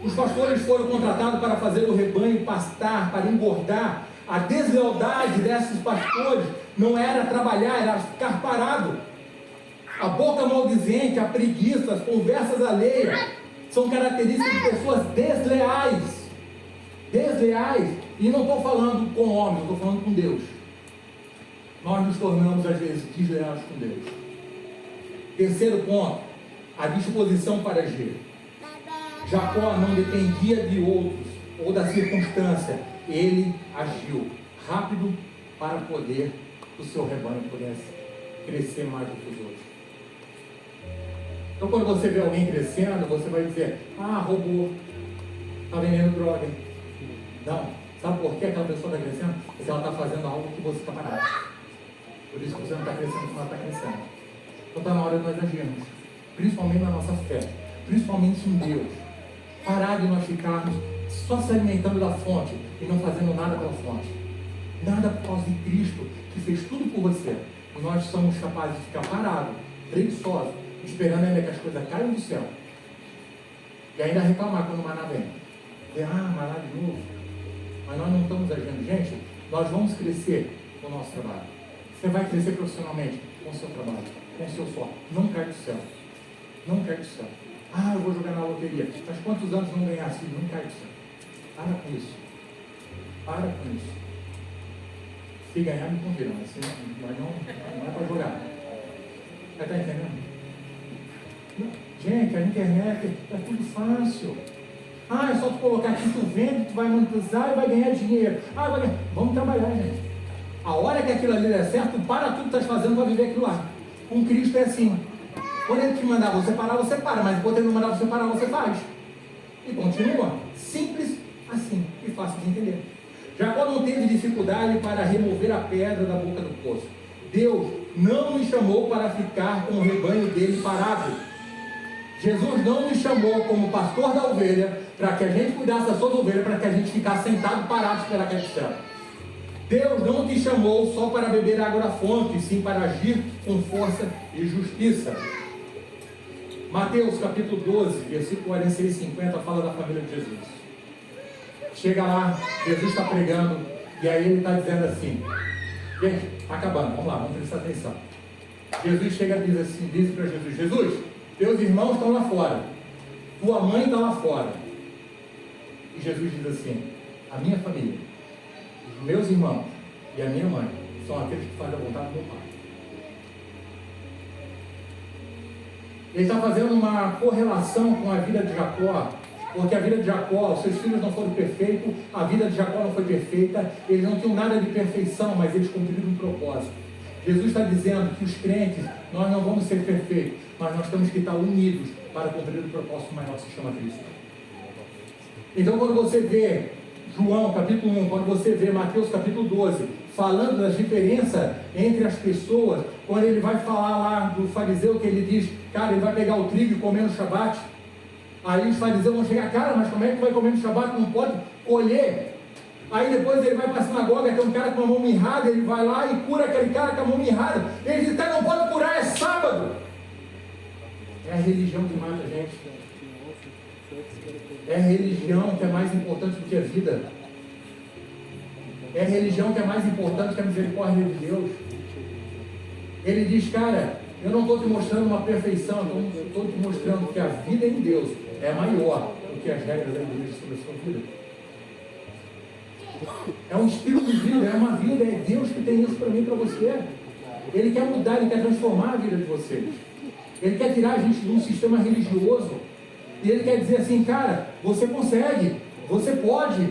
Os pastores foram contratados para fazer o rebanho pastar, para engordar. A deslealdade desses pastores não era trabalhar, era ficar parado. A boca maldizente, a preguiça, as conversas alheias são características de pessoas desleais. Desleais. E não estou falando com homens, estou falando com Deus. Nós nos tornamos às vezes desleais com Deus. Terceiro ponto, a disposição para agir. Jacó não dependia de outros ou da circunstância. Ele agiu rápido para poder que o seu rebanho pudesse crescer mais do que os outros. Então quando você vê alguém crescendo, você vai dizer: ah, roubou, está vendendo droga. Não, sabe por que aquela pessoa está crescendo? Porque ela está fazendo algo que você está parado. Por isso que você não está crescendo como ela está crescendo. Então está na hora de nós agirmos, principalmente na nossa fé, principalmente em Deus. Parar de nós ficarmos só se alimentando da fonte e não fazendo nada pela fonte. Nada por causa de Cristo, que fez tudo por você. E nós somos capazes de ficar parados, preguiçosos, esperando ainda que as coisas caiam do céu. E ainda reclamar quando o maná vem. Dizer: ah, maná de novo. Mas nós não estamos agindo. Gente, nós vamos crescer com o nosso trabalho. Você vai crescer profissionalmente com o seu trabalho, com o seu suor. Não cai do céu. Não cai do céu. Ah, eu vou jogar na loteria. Mas quantos anos não ganhar assim? Não cai do céu. Para com isso. Para com isso. Se ganhar, me convida, mas não é para jogar. Você está entendendo? Gente, a internet é tudo fácil. É só tu colocar aqui, tu vende, tu vai monetizar e vai ganhar dinheiro. Vamos trabalhar, gente. A hora que aquilo ali der certo, tu para tudo que estás fazendo para viver aquilo lá. Com Cristo é assim. Quando Ele te mandar você parar, você para. Mas enquanto Ele não mandar você parar, você faz. E continua. Simples assim. E fácil de entender. Jacó não teve dificuldade para remover a pedra da boca do poço. Deus não me chamou para ficar com o rebanho dele parado. Jesus não me chamou como pastor da ovelha para que a gente cuidasse das suas ovelhas, para que a gente ficasse sentado parado esperar cair do céu. Deus não te chamou só para beber água da fonte, sim para agir com força e justiça. Mateus capítulo 12, versículo 46 e 50 fala da família de Jesus. Chega lá, Jesus está pregando, e aí ele está dizendo assim, gente, está acabando, vamos lá, vamos prestar atenção. Jesus chega e diz assim, diz para Jesus, Jesus, teus irmãos estão lá fora, tua mãe está lá fora. E Jesus diz assim, a minha família, os meus irmãos e a minha mãe são aqueles que fazem a vontade do meu Pai. Ele está fazendo uma correlação com a vida de Jacó, porque a vida de Jacó, os seus filhos não foram perfeitos, a vida de Jacó não foi perfeita, eles não tinham nada de perfeição, mas eles cumpriram um propósito. Jesus está dizendo que os crentes, nós não vamos ser perfeitos, mas nós temos que estar unidos para cumprir o propósito maior que se chama Cristo. Então, quando você vê João capítulo 1, quando você vê Mateus capítulo 12, falando das diferenças entre as pessoas, quando ele vai falar lá do fariseu, que ele diz, cara, ele vai pegar o trigo e comer no Shabat. Aí os fariseus vão chegar, cara, mas como é que vai comer no Shabat? Não pode colher. Aí depois ele vai para a sinagoga, tem um cara com a mão mirrada, ele vai lá e cura aquele cara com a mão mirrada. Ele diz, cara, não pode curar, é sábado. É a religião que mata a gente. É a religião que é mais importante do que a vida. É a religião que é mais importante que a misericórdia de Deus. Ele diz, cara, eu não estou te mostrando uma perfeição, eu estou te mostrando que a vida em Deus é maior do que as regras da igreja sobre a sua vida. É um estilo de vida, é uma vida, é Deus que tem isso para mim e para você. Ele quer mudar, Ele quer transformar a vida de vocês. Ele quer tirar a gente de um sistema religioso. E Ele quer dizer assim, cara, você consegue, você pode.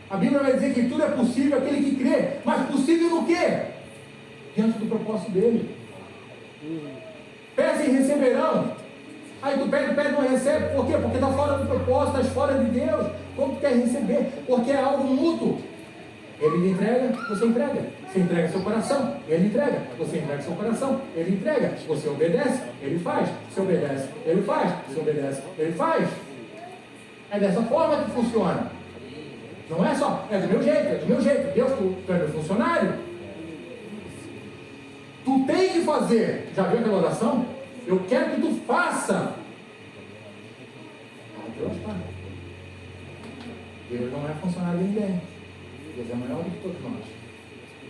A Bíblia vai dizer que tudo é possível aquele que crê, mas possível no quê? Diante do propósito dele. Peça e receberão. Aí tu pede, não recebe, por quê? Porque está fora do propósito, está fora de Deus. Como tu quer receber? Porque é algo mútuo. Ele lhe entrega, você entrega. Você entrega seu coração, ele entrega. Você entrega seu coração, ele entrega. Você obedece, ele faz. Você obedece, ele faz. Você obedece, ele faz. É dessa forma que funciona. Não é só, é do meu jeito, é do meu jeito. Deus, tu é meu funcionário. Tu tem que fazer. Já viu aquela oração? Eu quero que tu faça. Deus não é funcionário de ninguém. Deus é maior do que todos nós.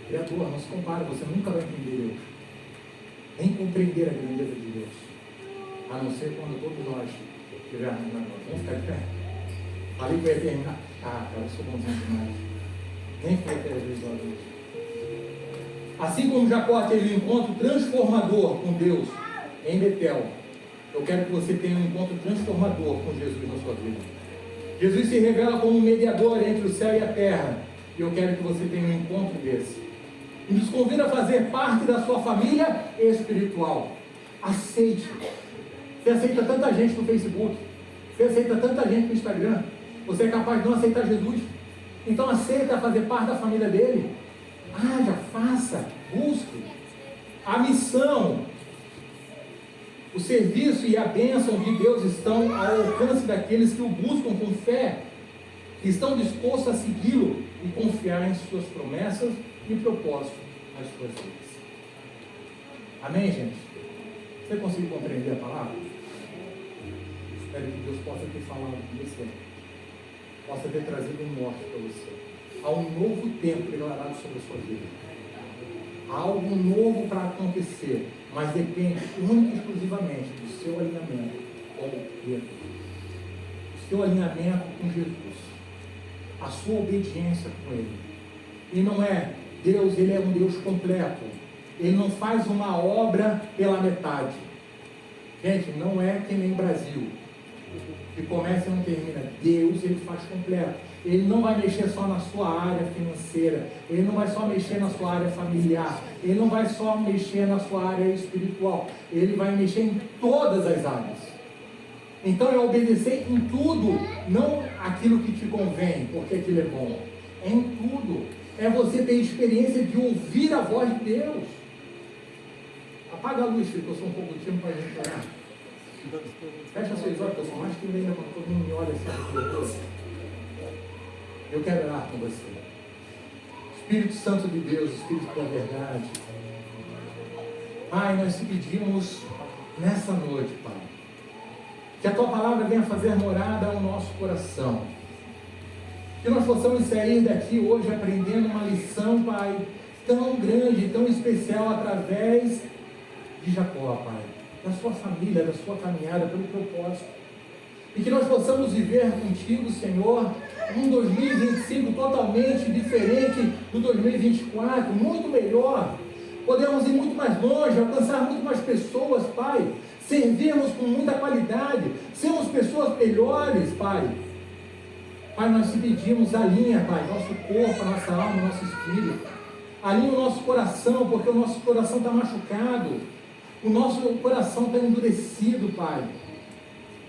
Criatura, não se compara, você nunca vai entender Deus. Nem compreender a grandeza de Deus. A não ser quando todos nós estivermos na glória. Vamos ficar de pé. Ali vai terminar. Cara, eu sou bonzinho demais. Nem foi até as vezes hoje. Assim como Jacó teve um encontro transformador com Deus em Betel, eu quero que você tenha um encontro transformador com Jesus na sua vida. Jesus se revela como um mediador entre o céu e a terra, e eu quero que você tenha um encontro desse. E nos convida a fazer parte da sua família espiritual. Aceite. Você aceita tanta gente no Facebook, você aceita tanta gente no Instagram, você é capaz de não aceitar Jesus? Então aceita fazer parte da família dele. Já faça, busque. A missão, o serviço e a bênção de Deus estão ao alcance daqueles que o buscam com fé, que estão dispostos a segui-lo e confiar em suas promessas e propósitos nas suas vidas. Amém, gente? Você conseguiu compreender a palavra? Espero que Deus possa ter falado com você, possa ter trazido um norte para você. Há um novo tempo declarado sobre a sua vida. Há algo novo para acontecer, mas depende única e exclusivamente do seu alinhamento com Deus. O seu alinhamento com Jesus. A sua obediência com Ele. E não é Deus, Ele é um Deus completo. Ele não faz uma obra pela metade. Gente, não é que nem Brasil, que começa e não termina. Deus, Ele faz completo. Ele não vai mexer só na sua área financeira. Ele não vai só mexer na sua área familiar. Ele não vai só mexer na sua área espiritual. Ele vai mexer em todas as áreas. Então é obedecer em tudo, não aquilo que te convém, porque aquilo é bom. É em tudo. É você ter experiência de ouvir a voz de Deus. Apaga a luz, filho, que eu sou um pouco tímido para a gente orar. Fecha seus olhos, eu sou mais que ainda quando todo mundo me olha assim. Eu quero orar com você. Espírito Santo de Deus, Espírito da verdade. Pai, nós te pedimos nessa noite, Pai, que a Tua palavra venha fazer morada ao nosso coração. Que nós possamos sair daqui hoje aprendendo uma lição, Pai, tão grande, tão especial através de Jacó, Pai, da sua família, da sua caminhada, pelo propósito. E que nós possamos viver contigo, Senhor, um 2025 totalmente diferente do 2024, muito melhor. Podemos ir muito mais longe, alcançar muito mais pessoas, Pai. Servirmos com muita qualidade, sermos pessoas melhores, Pai. Pai, nós te pedimos, alinha, Pai, nosso corpo, nossa alma, nosso espírito. Alinha o nosso coração, porque o nosso coração está machucado. O nosso coração está endurecido, Pai.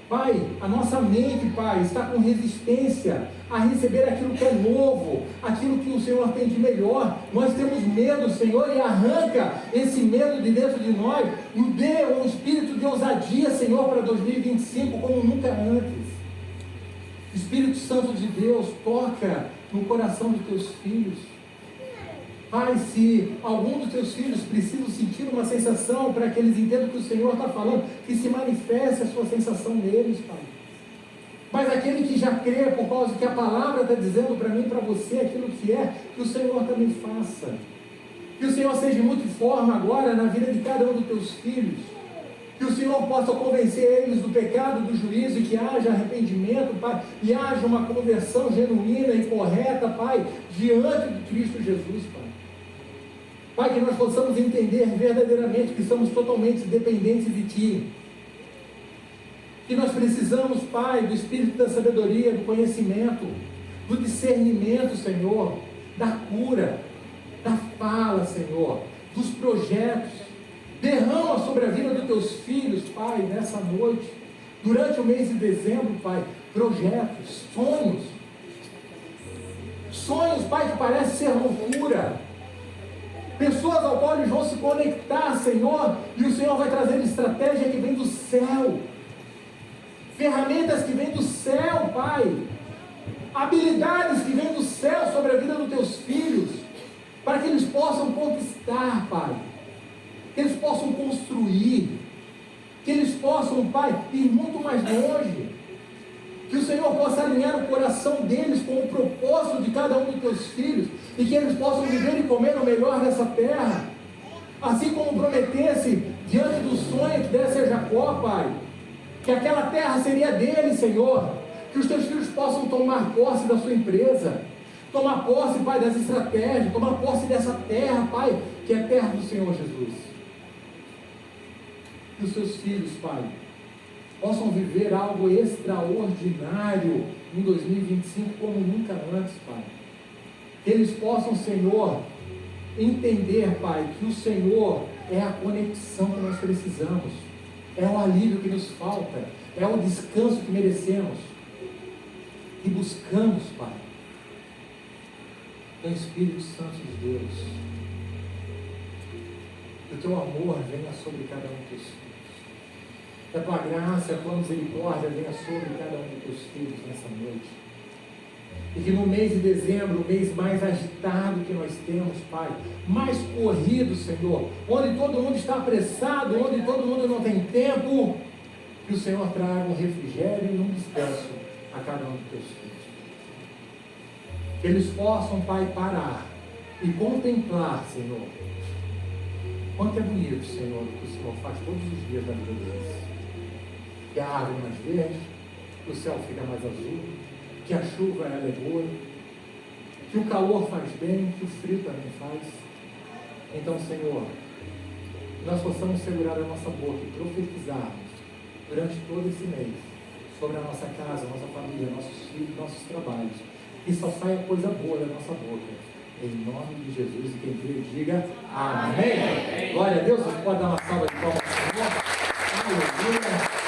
Pai, a nossa mente, Pai, está com resistência a receber aquilo que é novo, aquilo que o Senhor tem de melhor. Nós temos medo, Senhor, e arranca esse medo de dentro de nós e dê um espírito de ousadia, Senhor, para 2025 como nunca antes. Espírito Santo de Deus, toca no coração dos teus filhos. Pai, se algum dos teus filhos precisa sentir uma sensação para que eles entendam que o Senhor está falando, que se manifeste a sua sensação neles, Pai. Mas aquele que já crê por causa que a palavra está dizendo para mim e para você aquilo que é, que o Senhor também faça. Que o Senhor seja multiforme agora na vida de cada um dos teus filhos. Que o Senhor possa convencer eles do pecado, do juízo, e que haja arrependimento, Pai, e haja uma conversão genuína e correta, Pai, diante de Cristo Jesus, Pai. Pai, que nós possamos entender verdadeiramente que somos totalmente dependentes de Ti. Que nós precisamos, Pai, do Espírito da sabedoria, do conhecimento, do discernimento, Senhor, da cura, da fala, Senhor, dos projetos. Derrama sobre a vida dos Teus filhos, Pai, nessa noite, durante o mês de dezembro, Pai, projetos, sonhos. Sonhos, Pai, que parece ser loucura. Pessoas ao qual eles vão se conectar, Senhor, e o Senhor vai trazer estratégia que vem do céu, ferramentas que vêm do céu, Pai, habilidades que vêm do céu sobre a vida dos teus filhos, para que eles possam conquistar, Pai, que eles possam construir, que eles possam, Pai, ir muito mais longe, que o Senhor possa alinhar o coração deles com o propósito de cada um dos teus filhos, e que eles possam viver e comer o melhor dessa terra, assim como prometesse diante do sonho que desse a Jacó, Pai, que aquela terra seria dele, Senhor, que os teus filhos possam tomar posse da sua empresa, tomar posse, Pai, das estratégias, tomar posse dessa terra, Pai, que é a terra do Senhor Jesus. Que os teus filhos, Pai, possam viver algo extraordinário em 2025 como nunca antes, Pai. Que eles possam, Senhor, entender, Pai, que o Senhor é a conexão que nós precisamos, é o alívio que nos falta, é o descanso que merecemos e buscamos, Pai. O Espírito Santo de Deus, que o Teu amor venha sobre cada um dos Teus filhos. Que a Tua graça, a Tua misericórdia venha sobre cada um dos Teus filhos nessa noite. E que no mês de dezembro, o mês mais agitado que nós temos, Pai, mais corrido, Senhor, onde todo mundo está apressado, onde todo mundo não tem tempo, que o Senhor traga um refrigério e um descanso a cada um dos Teus filhos. Que eles possam, Pai, parar e contemplar, Senhor, quanto é bonito, Senhor, o que o Senhor faz todos os dias da vida deles. Que a árvore mais verde, que o céu fica mais azul, que a chuva ela é boa, que o calor faz bem, que o frio também faz. Então, Senhor, nós possamos segurar a nossa boca e profetizarmos durante todo esse mês sobre a nossa casa, nossa família, nossos filhos, nossos trabalhos. E só saia coisa boa da nossa boca. Em nome de Jesus, e quem crê, diga amém. Glória a Deus, você pode dar uma salva de palmas. Aleluia.